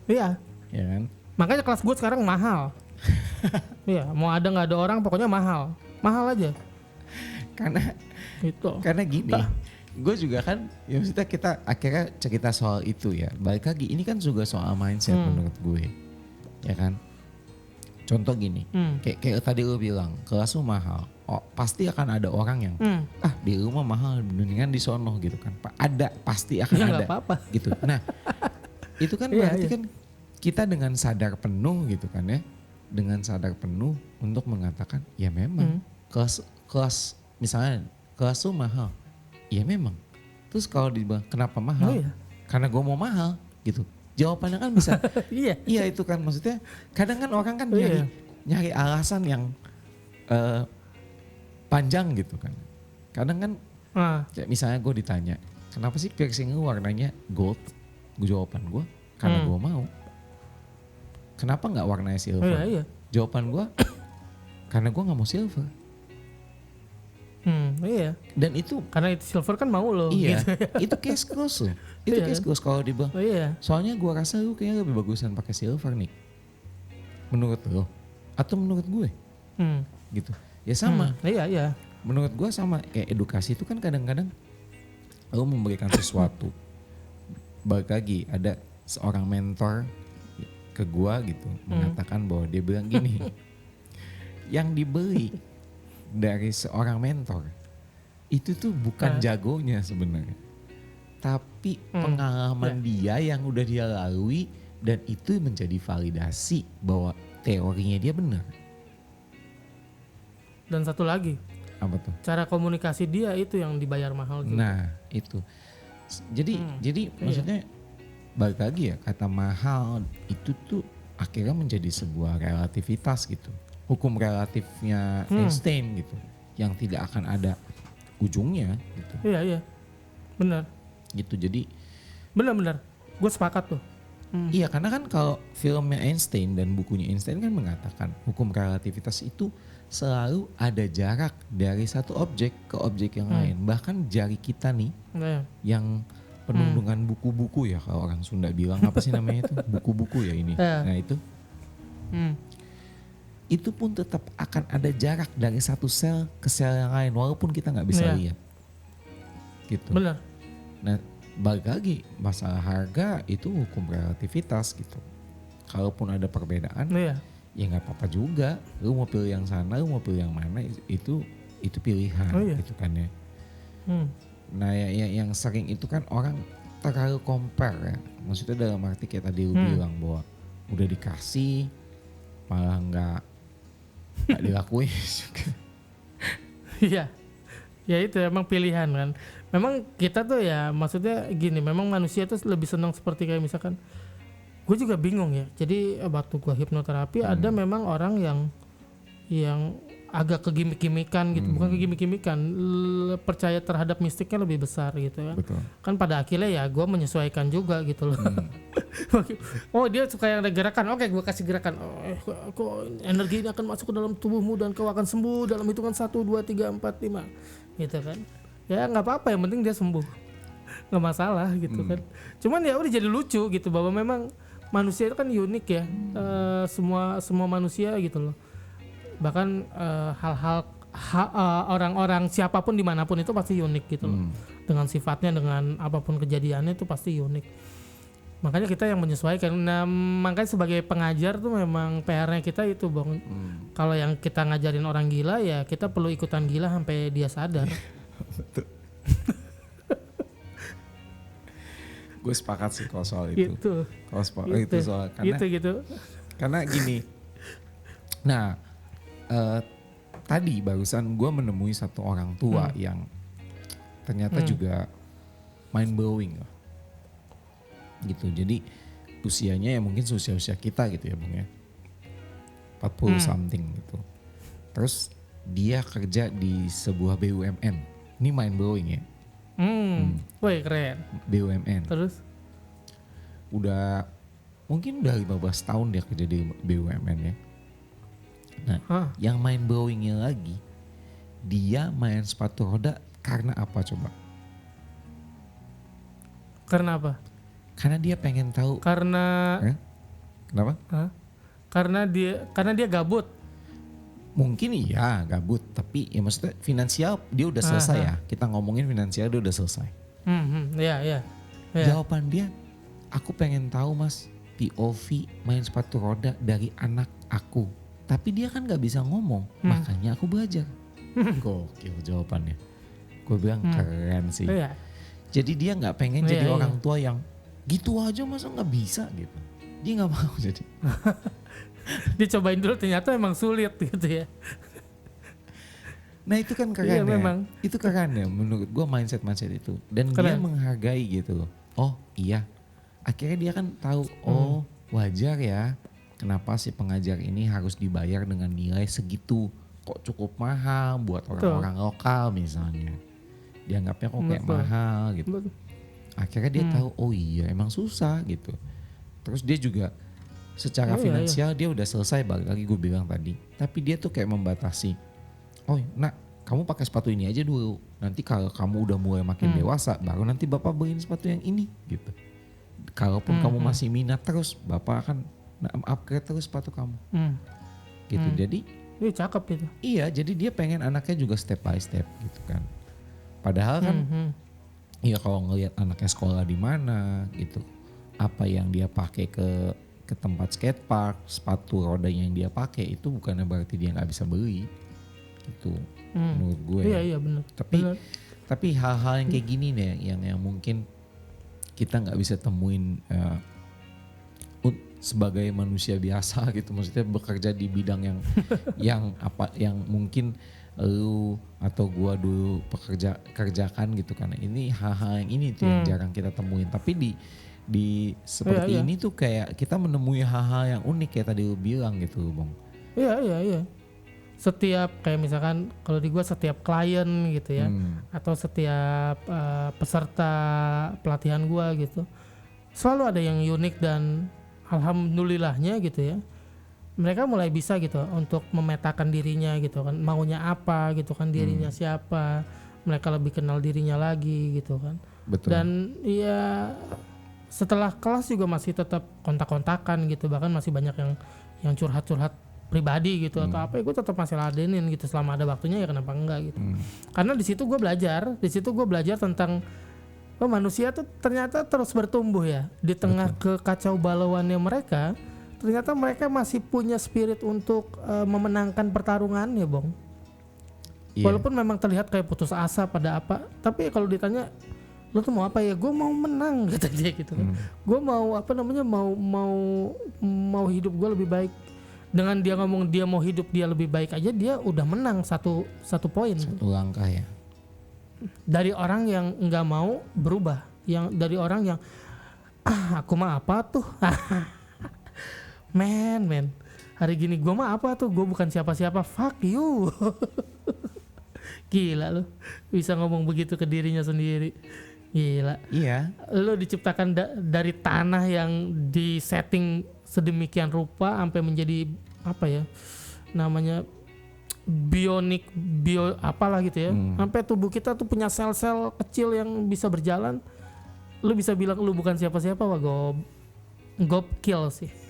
Iya. Ya kan? Makanya kelas gue sekarang mahal. Iya, mau ada nggak ada orang pokoknya mahal. Mahal aja. Karena gini, gue juga kan, ya maksudnya kita akhirnya cerita soal itu ya. Balik lagi, ini kan juga soal mindset menurut gue, ya kan. Contoh gini, kayak tadi lu bilang kelas lu mahal, pasti akan ada orang yang di rumah mahal, mendingan di sono gitu kan. Ada, pasti akan ya, ada apa-apa. gitu. Nah, itu kan berarti kan kita dengan sadar penuh gitu kan ya, dengan sadar penuh untuk mengatakan ya memang kelas misalnya kelas lu mahal, ya memang. Terus kalau dibilang kenapa mahal? Karena gue mau mahal gitu. Jawabannya kan bisa iya itu kan, maksudnya kadang kan orang kan nyari alasan yang panjang gitu kan. Kadang kan kayak misalnya gue ditanya kenapa sih piercing lu warnanya gold? Jawaban gue karena gue mau. Kenapa gak warnanya silver? Jawaban gue karena gue gak mau silver. Dan itu karena itu silver kan mau lo. Iya, gitu. itu case close loh. Itu case close kalau dibilang. Soalnya gue rasa lu kayaknya lebih bagusan pakai silver nih. Menurut lo atau menurut gue? Gitu. Ya sama. Iya. Menurut gue sama, kayak edukasi itu kan kadang-kadang lo memberikan sesuatu. Balik lagi ada seorang mentor ke gue gitu mengatakan bahwa dia bilang gini. Yang dibeli dari seorang mentor itu tuh bukan jagonya sebenarnya, tapi pengalaman dia yang udah dia lalui, dan itu menjadi validasi bahwa teorinya dia benar. Dan satu lagi, apa tuh? Cara komunikasi dia itu yang dibayar mahal juga. Nah itu, jadi maksudnya balik lagi ya, kata mahal itu tuh akhirnya menjadi sebuah relativitas gitu. Hukum relatifnya Einstein gitu, yang tidak akan ada ujungnya gitu. Iya, benar. Gitu, jadi benar, gue sepakat tuh. Iya, karena kan kalau filmnya Einstein dan bukunya Einstein kan mengatakan hukum relativitas itu selalu ada jarak dari satu objek ke objek yang lain. Bahkan jari kita nih yang penuh dengan buku-buku ya, kalau orang Sunda bilang apa sih namanya itu, buku-buku ya ini. Nah itu pun tetap akan ada jarak dari satu sel ke sel yang lain walaupun kita nggak bisa lihat. Gitu. Benar. Nah balik lagi, masalah harga itu hukum relativitas gitu. Kalaupun ada perbedaan, ya nggak apa-apa juga. Lu mau pilih yang sana, lu mau pilih yang mana, itu pilihan gitu kan ya. Nah yang sering itu kan orang terlalu compare ya. Maksudnya dalam arti kayak tadi lu bilang bahwa udah dikasih malah nggak dilakuin juga. Iya, ya itu emang pilihan kan. Memang kita tuh ya, maksudnya gini, memang manusia tuh lebih senang seperti kayak misalkan, gue juga bingung ya. Jadi waktu gue hipnoterapi ada memang orang yang agak kegimik-gimikan gitu, bukan kegimik-gimikan, percaya terhadap mistiknya lebih besar gitu kan. Betul. Kan pada akhirnya ya gue menyesuaikan juga gitu loh. Oh dia suka yang ada gerakan, oke gue kasih gerakan. Kok energi ini akan masuk ke dalam tubuhmu dan kau akan sembuh dalam hitungan 1, 2, 3, 4, 5 gitu kan. Ya gak apa-apa, yang penting dia sembuh, gak masalah gitu kan. Cuman ya udah jadi lucu gitu bahwa memang manusia itu kan unik ya. Semua manusia gitu loh. Bahkan hal-hal orang-orang siapapun dimanapun itu pasti unik gitu loh. Dengan sifatnya, dengan apapun kejadiannya itu pasti unik. Makanya kita yang menyesuaikan. Nah, makanya sebagai pengajar tuh memang PR-nya kita itu Bang. Kalau yang kita ngajarin orang gila ya kita perlu ikutan gila sampai dia sadar. Betul. Gue sepakat sih kalau soal itu. Itu soal karena gini. Nah, tadi barusan gue menemui satu orang tua yang ternyata juga mind blowing lah. Gitu. Jadi usianya ya mungkin usia kita gitu ya Bung ya. 40 something gitu. Terus dia kerja di sebuah BUMN. Ini mind blowing ya. Woi keren. BUMN. Terus? Mungkin udah 15 tahun dia kerja di BUMN ya. Nah yang mind blowingnya lagi, dia main sepatu roda Karena apa coba? Karena apa? Karena dia pengen tahu. Karena Kenapa? Hah? Karena dia gabut. Mungkin iya gabut, tapi ya maksudnya finansial dia udah selesai ya. Kita ngomongin finansial dia udah selesai. Iya. Jawaban dia, aku pengen tahu mas POV main sepatu roda dari anak aku. Tapi dia kan gak bisa ngomong, makanya aku belajar. Gokil jawabannya. Gue bilang keren sih. Iya. Jadi dia gak pengen jadi Iya. orang tua yang gitu aja masa gak bisa gitu. Dia gak mau jadi. Dicobain dulu ternyata emang sulit gitu ya. Nah itu kan keren Iya, ya. memang. Itu keren ya menurut gue mindset itu. Dan dia Keren. menghargai gitu loh. Oh iya. Akhirnya dia kan tahu oh wajar ya. Kenapa si pengajar ini harus dibayar dengan nilai segitu. Kok cukup mahal buat orang-orang lokal misalnya. Dianggapnya kok kayak Betul. mahal gitu. Betul. Akhirnya dia tahu oh iya emang susah gitu. Terus dia juga secara finansial dia udah selesai balik lagi gue bilang tadi. Tapi dia tuh kayak membatasi. Oh nak kamu pakai sepatu ini aja dulu. Nanti kalau kamu udah mulai makin dewasa baru nanti bapak beliin sepatu yang ini gitu. Kalaupun kamu masih minat terus bapak akan upgrade terus sepatu kamu. Gitu jadi. Ini cakep itu. Iya jadi dia pengen anaknya juga step by step gitu kan. Padahal kan ya kalau ngelihat anaknya sekolah di mana gitu. Apa yang dia pakai ke tempat skatepark, sepatu rodanya yang dia pakai itu bukannya berarti dia nggak bisa beli, itu menurut gue. Iya benar. Tapi hal-hal yang kayak gini nih, yang mungkin kita nggak bisa temuin sebagai manusia biasa gitu, maksudnya bekerja di bidang yang mungkin lu atau gua dulu kerjakan gitu kan. Ini hal-hal yang ini tuh yang jarang kita temuin, tapi di seperti ini tuh kayak kita menemui hal-hal yang unik kayak tadi lu bilang gitu Bang. Iya. Setiap kayak misalkan kalau di gua setiap klien gitu ya atau setiap peserta pelatihan gua gitu selalu ada yang unik dan alhamdulillahnya gitu ya. Mereka mulai bisa gitu untuk memetakan dirinya gitu kan, maunya apa gitu kan, dirinya siapa. Mereka lebih kenal dirinya lagi gitu kan. Betul. Dan ya setelah kelas juga masih tetap kontak-kontakan gitu, bahkan masih banyak yang curhat-curhat pribadi gitu atau apa, ya gue tetap masih ladenin gitu selama ada waktunya, ya kenapa enggak gitu. Karena di situ gue belajar tentang manusia tuh ternyata terus bertumbuh ya di tengah kekacau balauannya mereka. Ternyata mereka masih punya spirit untuk memenangkan pertarungannya, Bong. Yeah. Walaupun memang terlihat kayak putus asa pada apa, tapi kalau ditanya lo tuh mau apa, ya gue mau menang kata dia gitu kan. Gue mau mau hidup gue lebih baik. Dengan dia ngomong dia mau hidup dia lebih baik aja, dia udah menang satu poin. Satu langkah ya. Dari orang yang nggak mau berubah, dari orang yang aku mah apa tuh, men hari gini gue mah apa tuh, gue bukan siapa-siapa, fuck you. Gila lu bisa ngomong begitu ke dirinya sendiri. Gila. Iya. Lu diciptakan dari tanah yang disetting sedemikian rupa sampai menjadi apa ya namanya, bio apalah gitu ya. Sampai tubuh kita tuh punya sel-sel kecil yang bisa berjalan. Lu bisa bilang lu bukan siapa-siapa, wah gokil sih.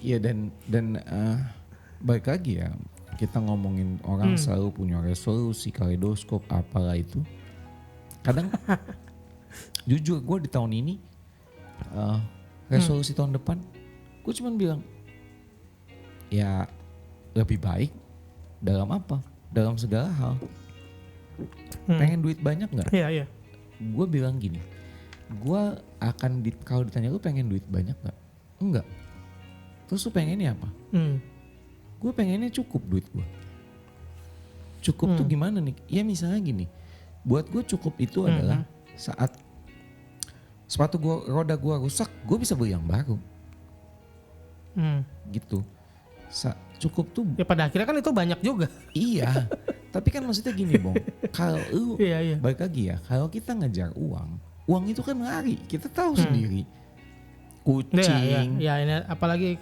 Iya dan balik lagi ya, kita ngomongin orang selalu punya resolusi, kaleidoskop apalah itu. Kadang jujur gue di tahun ini resolusi tahun depan gue cuman bilang ya lebih baik dalam apa? Dalam segala hal. Pengen duit banyak nggak? Iya. Gue bilang gini, gue akan kalau ditanya lu pengen duit banyak nggak? Enggak. Terus lu pengennya apa? Gue pengennya cukup duit gue. Cukup tuh gimana nih? Ya misalnya gini, buat gue cukup itu adalah saat sepatu roda gue rusak, gue bisa beli yang baru. Gitu. Cukup tuh. Ya pada akhirnya kan itu banyak juga. Iya. Tapi kan maksudnya gini Bong, kalau lu Iya. balik lagi ya, kalau kita ngejar uang itu kan lari. Kita tahu sendiri. Kucing, Ya ini apalagi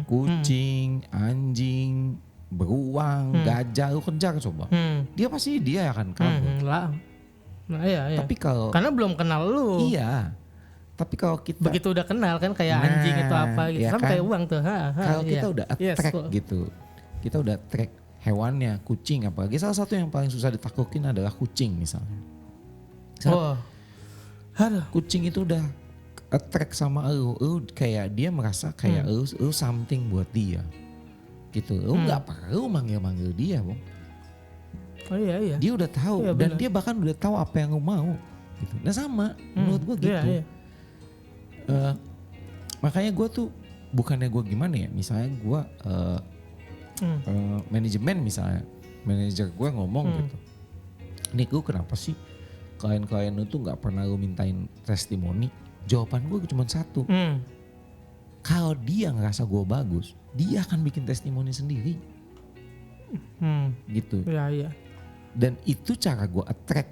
kucing, anjing, beruang, gajah, lu kejar coba. Dia pasti dia akan kabur. Lah. Nah, iya. Tapi kalau Karena belum kenal lu. iya. Tapi kalau kita Begitu udah kenal kan kayak anjing itu apa gitu. ya Sama kan? kayak uang tuh. Kalau kita iya. udah Yes, track cool. gitu. Kita udah track hewannya, kucing apalagi salah satu yang paling susah ditaklukin adalah kucing misalnya. Oh. Aduh. Kucing itu udah attract sama lu kayak dia merasa kayak lu something buat dia. Gitu. Lu nggak perlu manggil-manggil dia, Bang. Oh iya. Dia udah tahu Iya, dan benar. dia bahkan udah tahu apa yang lu mau. Gitu. Nah sama, menurut gua gitu. Iya. Makanya gue tuh bukannya gue gimana ya, misalnya gue manajemen misalnya, manajer gue ngomong gitu, Nick lu kenapa sih klien-klien lu tuh nggak pernah lu mintain testimoni? Jawaban gue cuma satu, kalau dia ngerasa gue bagus, dia akan bikin testimoni sendiri, gitu. Iya. Dan itu cara gue attract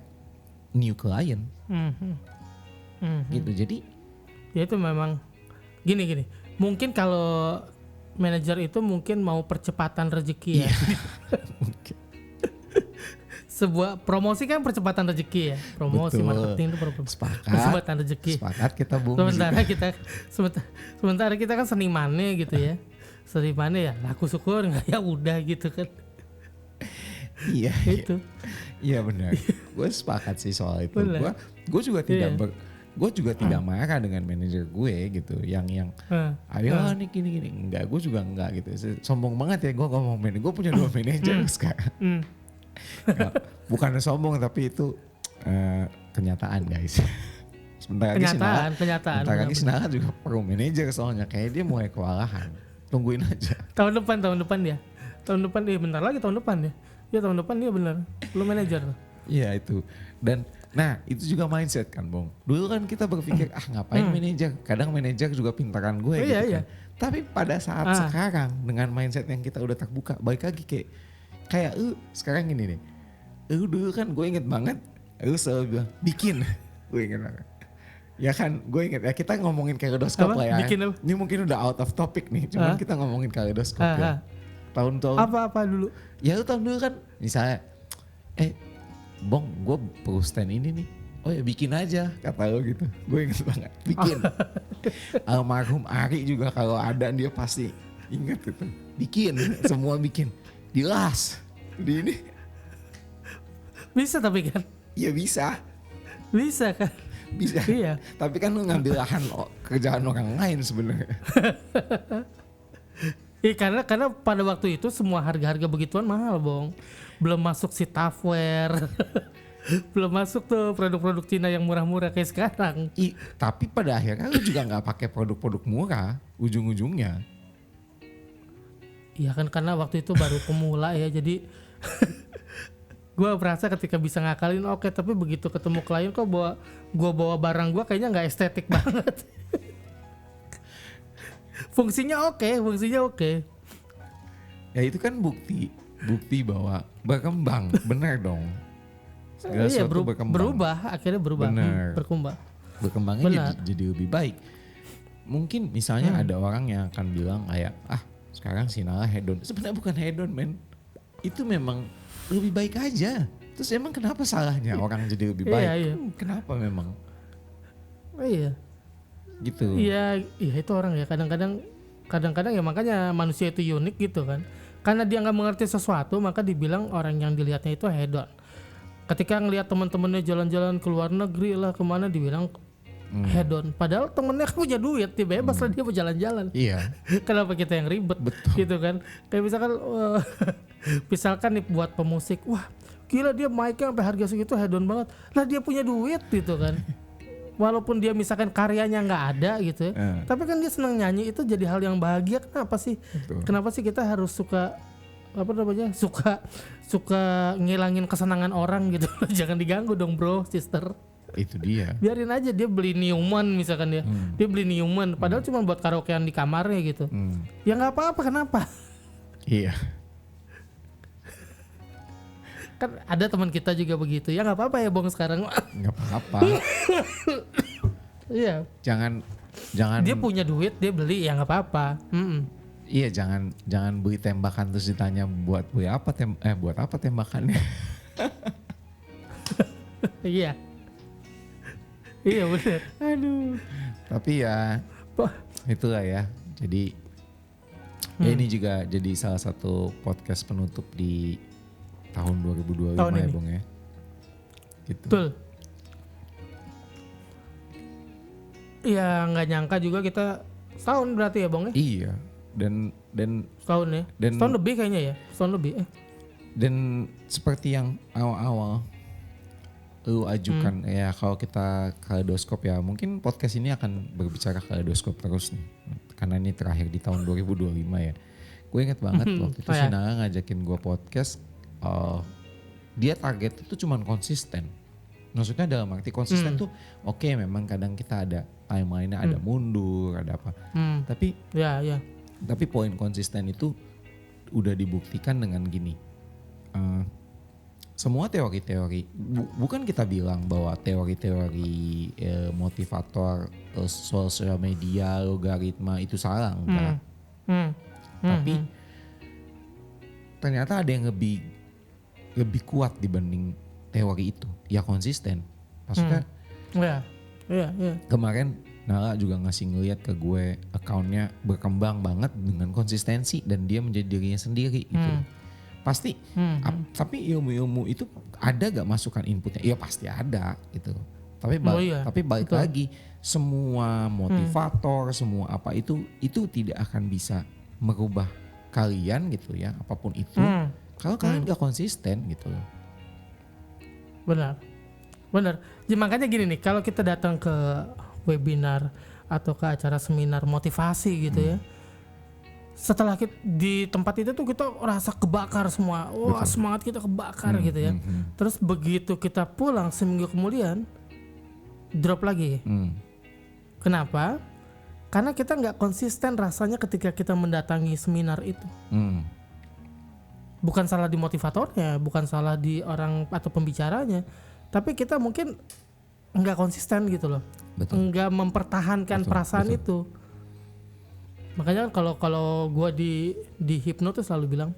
new client, gitu. Jadi Ya itu memang gini. Mungkin kalau manajer itu mungkin mau percepatan rezeki ya. mungkin Sebuah promosi kan percepatan rezeki ya. Promosi Betul. marketing itu sepakat, percepatan rezeki. sepakat kita bung. Sementara kita kan senimannya gitu ya. Senimannya ya laku syukur nggak ya udah gitu kan. Iya. Itu. Iya benar. Gue sepakat sih soal itu. Benar. Gue juga tidak Iya. gue juga tidak marah dengan manajer gue gitu. Yang ayo nih gini. Enggak, gue juga enggak gitu. Sombong banget ya gue ngomong manajer. Gue punya 2 manajer sekarang. Nggak, bukan sombong tapi itu kenyataan guys. Sebentar lagi Kenyataan. Sebentar lagi Sinara juga perlu manajer soalnya. Kayak dia mulai kewalahan. Tungguin aja. Tahun depan dia. Tahun depan dia bentar lagi tahun depan ya. Ya tahun depan dia bener. Lu manajer. Iya itu. Dan nah itu juga mindset kan Bong. Dulu kan kita berpikir ngapain manajer. Kadang manajer juga pintaran gue gitu Iya. kan. Tapi pada saat sekarang dengan mindset yang kita udah terbuka. Balik lagi kayak sekarang gini nih. Dulu kan gue inget banget. Selalu bilang bikin. Gue inget banget. Ya kan gue inget ya kita ngomongin kaleidoskop lah ya. Bikin apa? Ini mungkin udah out of topic nih. Cuman kita ngomongin kaleidoskop ya. Tahun-tahun. Apa dulu? Ya lu tahun dulu kan misalnya Bong gue perlu stand ini nih. Oh ya bikin aja kata lo gitu. Gue inget banget bikin. Almarhum Ari juga kalau ada dia pasti inget itu. Bikin, semua bikin. Dilas. Di ini. Bisa tapi kan? Ya bisa. Bisa kan? Bisa. Iya. Tapi kan lu ngambil lahan kerjaan orang lain sebenarnya. Karena pada waktu itu semua harga-harga begituan mahal, Bong. Belum masuk si Tupperware. Belum masuk tuh produk-produk Cina yang murah-murah kayak sekarang. Tapi pada akhirnya lu juga nggak pakai produk-produk murah ujung-ujungnya. Iya kan karena waktu itu baru pemula ya jadi gue merasa ketika bisa ngakalin oke, tapi begitu ketemu klien kok bawa barang gue kayaknya nggak estetik banget. Fungsinya oke. Ya itu kan bukti bahwa berkembang, benar dong. Segala Iya sesuatu berkembang. akhirnya berubah, Benar. berkembang. Berkembangnya jadi lebih baik. Mungkin misalnya ada orang yang akan bilang kayak sekarang Sinara hedon. Sebenarnya bukan hedon men. Itu memang lebih baik aja. Terus emang kenapa salahnya orang jadi lebih baik? Iya. Kenapa memang? Iya. Gitu. Iya itu orang ya kadang-kadang ya makanya manusia itu unik gitu kan. Karena dia nggak mengerti sesuatu maka dibilang orang yang dilihatnya itu hedon. Ketika ngelihat teman-temannya jalan-jalan ke luar negeri lah kemana dibilang hedon. Padahal temennya kan punya duit, dia bebas lah dia mau jalan-jalan. Iya. Kenapa kita yang ribet? Betul. Gitu kan? Kayak misalkan nih buat pemusik, wah gila dia mic-nya sampai harga segitu hedon banget. Lah dia punya duit gitu kan. Walaupun dia misalkan karyanya nggak ada gitu ya, tapi kan dia senang nyanyi itu jadi hal yang bahagia. Kenapa sih? Betul. Kenapa sih kita harus suka ngilangin kesenangan orang gitu? Jangan diganggu dong bro, sister. Itu dia. Biarin aja dia beli Newman misalkan dia beli Newman padahal cuma buat karaokean di kamarnya gitu. Ya nggak apa-apa, kenapa? Iya. Kan ada teman kita juga begitu. Ya nggak apa-apa ya Bong sekarang. Nggak apa-apa. Iya. Jangan. Dia punya duit dia beli ya nggak apa-apa. Iya, jangan beli tembakan terus ditanya buat apa tembakannya. Iya. Iya benar. Aduh. Tapi ya Wah. itulah ya. Jadi ya ini juga jadi salah satu podcast penutup di tahun 2025 Tahun ya ini. Bung ya. Gitu. Betul. Ya nggak nyangka juga kita setahun berarti ya Bang ya? Iya. Dan Setahun ya? Setahun lebih kayaknya ya? Setahun lebih dan seperti yang awal-awal lu ajukan ya, kalau kita kaleidoskop ya mungkin podcast ini akan berbicara kaleidoskop terus nih. Karena ini terakhir di tahun 2025 ya. Gue inget banget waktu itu Oh, ya. si Nanga ngajakin gue podcast. Dia target itu cuman konsisten. Maksudnya dalam arti konsisten tuh oke, memang kadang kita ada timeline-nya ada mundur, ada apa. Tapi Ya. tapi poin konsisten itu udah dibuktikan dengan gini. Semua teori-teori, bukan kita bilang bahwa teori-teori motivator, sosial media, logaritma itu salah, enggak. Tapi ternyata ada yang lebih kuat dibanding teori itu, ya konsisten. Maksudnya Iya. kemarin Nala juga ngasih ngeliat ke gue akunnya berkembang banget dengan konsistensi dan dia menjadi dirinya sendiri gitu. Pasti, tapi ilmu-ilmu itu ada gak masukan inputnya? Iya pasti ada gitu. Tapi balik lagi, semua motivator, semua apa itu tidak akan bisa merubah kalian gitu ya, apapun itu. Kalau kalian gak konsisten gitu. Benar. Jadi makanya gini nih, kalau kita datang ke webinar atau ke acara seminar motivasi gitu ya, setelah kita di tempat itu tuh kita rasa kebakar semua, wah semangat kita kebakar gitu ya. Terus begitu kita pulang seminggu kemudian drop lagi. Kenapa? Karena kita nggak konsisten rasanya ketika kita mendatangi seminar itu. Bukan salah di motivatornya, bukan salah di orang atau pembicaranya, tapi kita mungkin nggak konsisten gitu loh, nggak mempertahankan perasaan itu. Makanya kalau gue di Hipno tuh selalu bilang,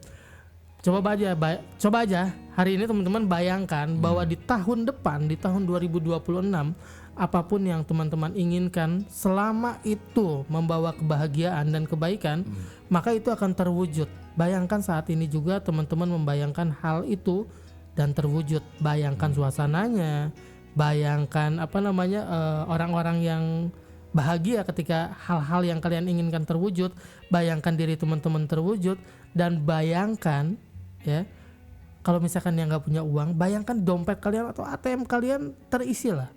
coba aja hari ini teman-teman bayangkan bahwa di tahun depan, di tahun 2026, apapun yang teman-teman inginkan selama itu membawa kebahagiaan dan kebaikan, maka itu akan terwujud. Bayangkan saat ini juga teman-teman membayangkan hal itu dan terwujud. Bayangkan suasananya, bayangkan orang-orang yang bahagia ketika hal-hal yang kalian inginkan terwujud, bayangkan diri teman-teman terwujud, dan bayangkan ya, kalau misalkan yang nggak punya uang, bayangkan dompet kalian atau ATM kalian terisi lah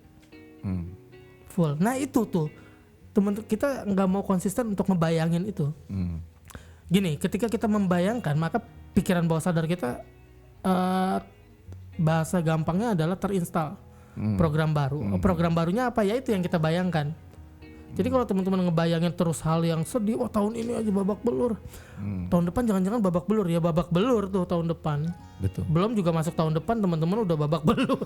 full. Nah itu tuh teman kita nggak mau konsisten untuk ngebayangin itu. Gini, ketika kita membayangkan, maka pikiran bawah sadar kita bahasa gampangnya adalah terinstall program baru. Program barunya apa? Ya itu yang kita bayangkan. Jadi kalau teman-teman ngebayangin terus hal yang sedih, wah tahun ini aja babak belur, tahun depan jangan-jangan babak belur, ya babak belur tuh tahun depan. Betul. Belum juga masuk tahun depan teman-teman udah babak belur.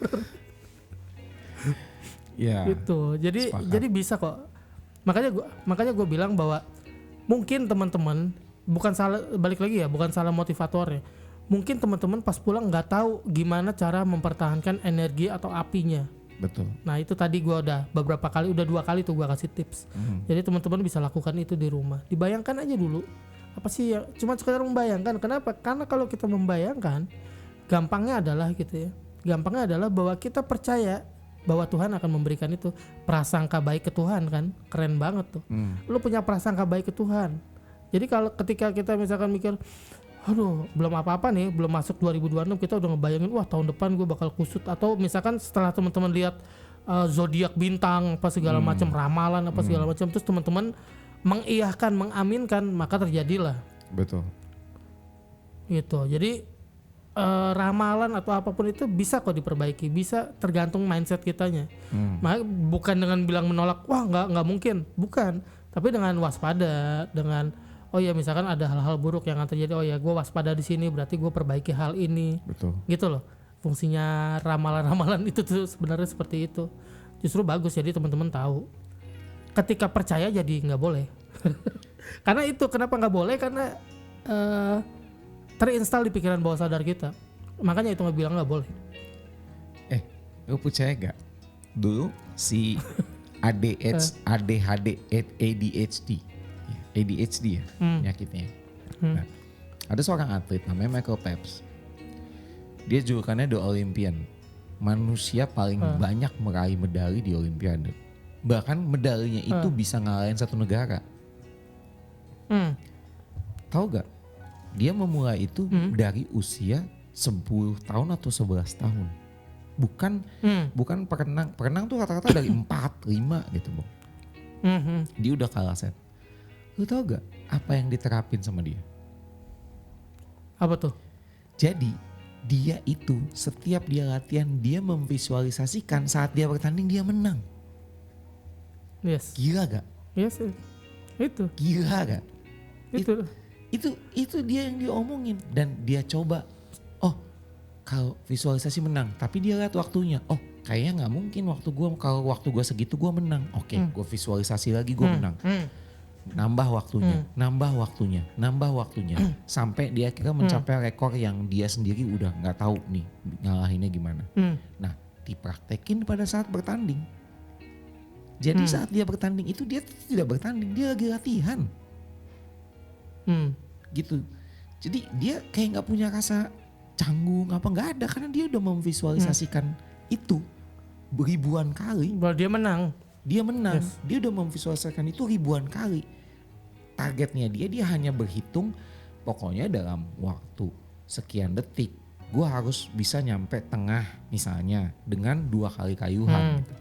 Ya. Gitu. Jadi bisa kok. Makanya gue bilang bahwa mungkin teman-teman bukan salah, balik lagi ya, bukan salah motivatornya. Mungkin teman-teman pas pulang nggak tahu gimana cara mempertahankan energi atau apinya. Betul. Nah itu tadi gue udah 2 kali tuh gue kasih tips. Jadi teman-teman bisa lakukan itu di rumah. Dibayangkan aja dulu. Apa sih ya? Cuma sekedar membayangkan. Kenapa? Karena kalau kita membayangkan, gampangnya adalah gitu ya. Gampangnya adalah bahwa kita percaya bahwa Tuhan akan memberikan itu. Prasangka baik ke Tuhan kan. Keren banget tuh. Lu punya prasangka baik ke Tuhan. Jadi kalau ketika kita misalkan mikir, aduh belum apa-apa nih, belum masuk 2026 kita udah ngebayangin wah tahun depan gue bakal kusut, atau misalkan setelah teman-teman lihat zodiak bintang apa segala macam, ramalan apa segala macam, terus teman-teman mengiyahkan, mengaminkan, maka terjadilah. Betul. Gitu. Jadi ramalan atau apapun itu bisa kok diperbaiki, bisa tergantung mindset kitanya. Maka bukan dengan bilang menolak, wah nggak mungkin, bukan, tapi dengan waspada, dengan oh ya misalkan ada hal-hal buruk yang akan terjadi, oh ya gue waspada di sini, berarti gue perbaiki hal ini. Betul. Gitu loh. Fungsinya ramalan-ramalan itu tuh sebenarnya seperti itu. Justru bagus, jadi teman-teman tahu. Ketika percaya jadi nggak boleh. Karena itu kenapa nggak boleh, karena terinstall di pikiran bawah sadar kita. Makanya itu nggak bilang nggak boleh. Lu percaya gak? Dulu si ADHD ya penyakitnya. Nah, ada seorang atlet namanya Michael Phelps. Dia julukannya The Olympian. Manusia paling banyak meraih medali di Olimpiade. Bahkan medalinya itu bisa ngalahin satu negara. Tahu gak? Dia memulai itu dari usia 10 tahun atau 11 tahun. Bukan perenang tuh rata-rata dari 4, 5 gitu, Bang. Dia udah kalah set. Lu tau gak apa yang diterapin sama dia? Apa tuh? Jadi dia itu setiap dia latihan dia memvisualisasikan saat dia bertanding dia menang. Yes. Gila gak? Yes. Itu. Gila gak? Itu dia yang diomongin dan dia coba. Oh, kalau visualisasi menang, tapi dia lihat waktunya. Oh, kayaknya nggak mungkin kalau waktu gue segitu gue menang. Oke, gue visualisasi lagi gue menang. Nambah waktunya, sampai dia akhirnya mencapai rekor yang dia sendiri udah nggak tahu nih ngalahinnya gimana. Nah, dipraktekin pada saat bertanding. Jadi saat dia bertanding itu dia tidak bertanding, dia lagi latihan. Gitu. Jadi dia kayak nggak punya rasa canggung apa nggak ada karena dia udah memvisualisasikan itu ribuan kali. Bahwa dia menang. Yes. Dia udah memvisualisasikan itu ribuan kali. Targetnya dia hanya berhitung pokoknya dalam waktu sekian detik gue harus bisa nyampe tengah misalnya dengan 2 kali kayuhan gitu.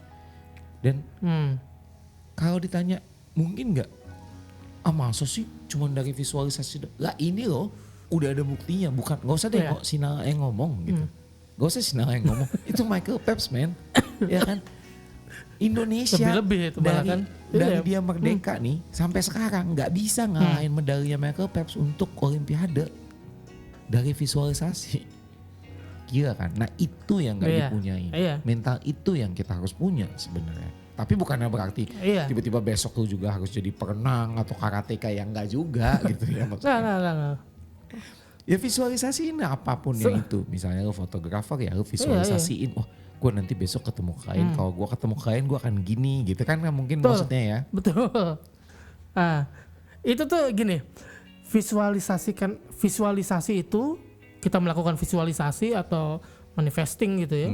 Dan kalau ditanya mungkin nggak? Masa sih cuma dari visualisasi lah ini loh udah ada buktinya, bukan nggak usah deh Sinala yang ngomong gitu. Gak usah Sinala yang ngomong. Itu Michael Phelps man. Ya kan? Indonesia lebih itu dari dia merdeka nih sampai sekarang nggak bisa ngalahin medalinya Michael Phelps untuk Olimpiade dari visualisasi. Gila kan? Nah itu yang nggak dipunyain. Mental itu yang kita harus punya sebenarnya. Tapi bukannya berarti tiba-tiba besok lu juga harus jadi perenang atau karateka yang enggak juga gitu ya maksudnya. Nggak. Ya visualisasiin apapun yang itu. Misalnya lu fotografer ya lu visualisasiin. Oh gue nanti besok ketemu klien. Kalau gue ketemu klien gue akan gini gitu kan mungkin maksudnya ya. Betul. Itu tuh gini. Visualisasi itu kita melakukan visualisasi atau manifesting gitu ya.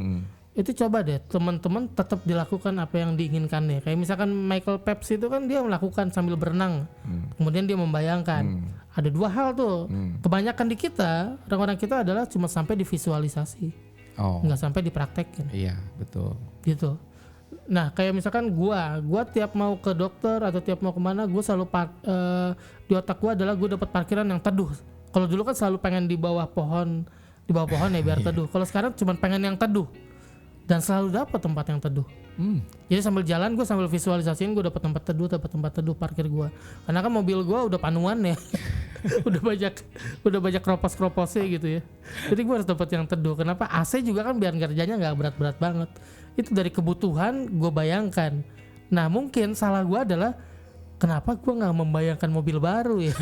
Itu coba deh teman-teman tetap dilakukan apa yang diinginkannya. Kayak misalkan Michael Phelps itu kan dia melakukan sambil berenang. Kemudian dia membayangkan. Ada 2 hal tuh. Kebanyakan di kita, orang-orang kita adalah cuma sampai di visualisasi. Nggak sampai dipraktekin. Iya, betul. Gitu. Nah, kayak misalkan gua tiap mau ke dokter atau tiap mau kemana, gua selalu di otak gua adalah gua dapat parkiran yang teduh. Kalau dulu kan selalu pengen di bawah pohon ya biar teduh. Kalau sekarang cuma pengen yang teduh. Dan selalu dapat tempat yang teduh. Jadi sambil jalan gue sambil visualisasiin gue dapat tempat teduh parkir gue. Karena kan mobil gue udah panuan ya. udah banyak keropos-keroposnya gitu ya. Jadi gue harus dapat yang teduh. Kenapa? AC juga kan biar kerjanya nggak berat-berat banget. Itu dari kebutuhan gue bayangkan. Nah mungkin salah gue adalah kenapa gue nggak membayangkan mobil baru ya.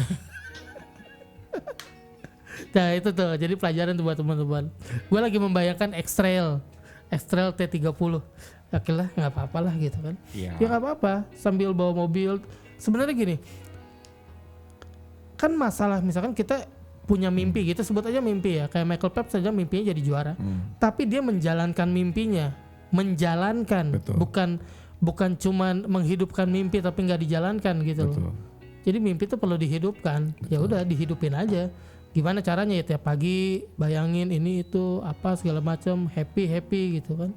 Nah itu tuh jadi pelajaran tuh buat teman-teman. Gue lagi membayangkan X-Trail T30. Oke lah gak apa-apa lah gitu kan. Ya gak apa-apa sambil bawa mobil. Sebenarnya gini. Kan masalah misalkan kita punya mimpi gitu. Sebut aja mimpi ya. Kayak Michael Phelps saja mimpinya jadi juara. Tapi dia menjalankan mimpinya. Betul. Bukan cuman menghidupkan mimpi tapi gak dijalankan gitu loh. Jadi mimpi itu perlu dihidupkan. Ya udah dihidupin aja. Gimana caranya ya tiap pagi bayangin ini itu apa segala macam happy gitu kan.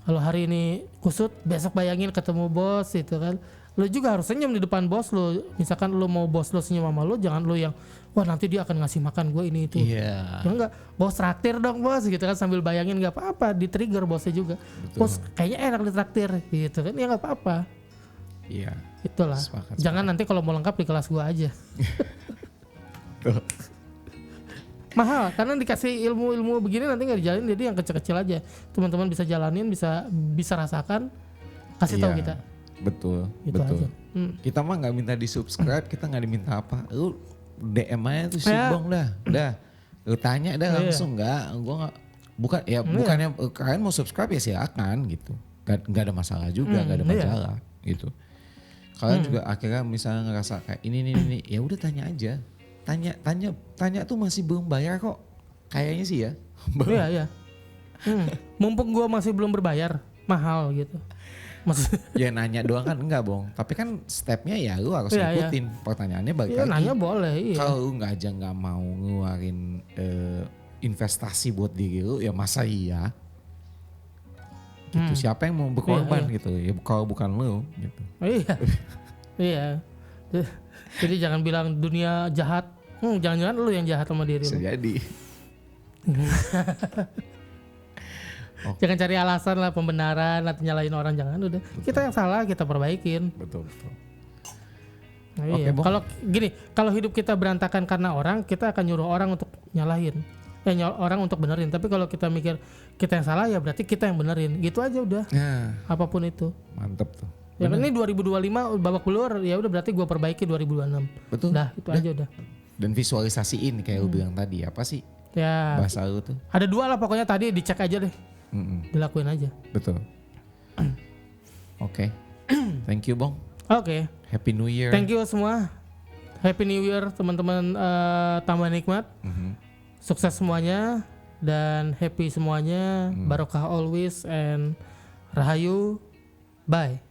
Kalau hari ini kusut besok bayangin ketemu bos gitu kan. Lu juga harus senyum di depan bos lu. Misalkan lu mau bos lu senyum sama lu, jangan lu yang wah nanti dia akan ngasih makan gue ini itu. Ya enggak, bos traktir dong bos gitu kan sambil bayangin nggak apa-apa, di trigger bosnya juga. Betul. Bos kayaknya enak ditraktir gitu kan, ya nggak apa-apa. Iya. Itulah. Jangan nanti kalau mau lengkap di kelas gua aja. Mahal karena dikasih ilmu begini nanti nggak dijalanin, jadi yang kecil-kecil aja teman-teman bisa jalanin, bisa rasakan, kasih tahu kita. Betul, Gitu betul. aja. Kita mah nggak minta di subscribe, kita nggak diminta apa. Lu DM aja tuh si Bong dah. Lu tanya dah langsung gua nggak, bukannya kalian mau subscribe ya silakan gitu. Gak ada masalah juga, gak ada masalah gitu. Kalian juga akhirnya misalnya ngerasa kayak ini, ya udah tanya aja. Tanya tuh masih belum bayar kok. Kayaknya sih ya. Iya. Mumpung gue masih belum berbayar, mahal gitu. Ya nanya doang kan enggak Bong. Tapi kan stepnya ya lu harus ikutin. Pertanyaannya balik lagi. Nanya boleh. Iya. Kalau lu nggak mau ngeluarin investasi buat diri lu, ya masa iya? Gitu. Siapa yang mau berkorban gitu? Ya kalau bukan lu gitu. Iya. Jadi jangan bilang dunia jahat. Jangan-jangan lu yang jahat sama diri lu. Bisa jadi. Jangan cari alasan lah, pembenaran atau nyalain orang, jangan. Udah kita yang salah kita perbaikin. Betul. Nah, iya. Kalau hidup kita berantakan karena orang, kita akan nyuruh orang untuk nyalahin, orang untuk benerin. Tapi kalau kita mikir kita yang salah, ya berarti kita yang benerin. Gitu aja udah. Apapun itu. Mantep tuh. Ya kan ini 2025 babak belur, ya udah berarti gue perbaiki 2026. Betul. Itu aja udah. Dan visualisasiin kayak lu bilang tadi, apa sih? Ya. Bahasa lu tuh. Ada 2 lah pokoknya, tadi dicek aja deh. Dilakuin aja. Betul. Oke. Thank you Bong. Oke. Happy New Year. Thank you semua. Happy New Year teman-teman, tambah nikmat. Sukses semuanya dan happy semuanya. Barokah always and rahayu. Bye.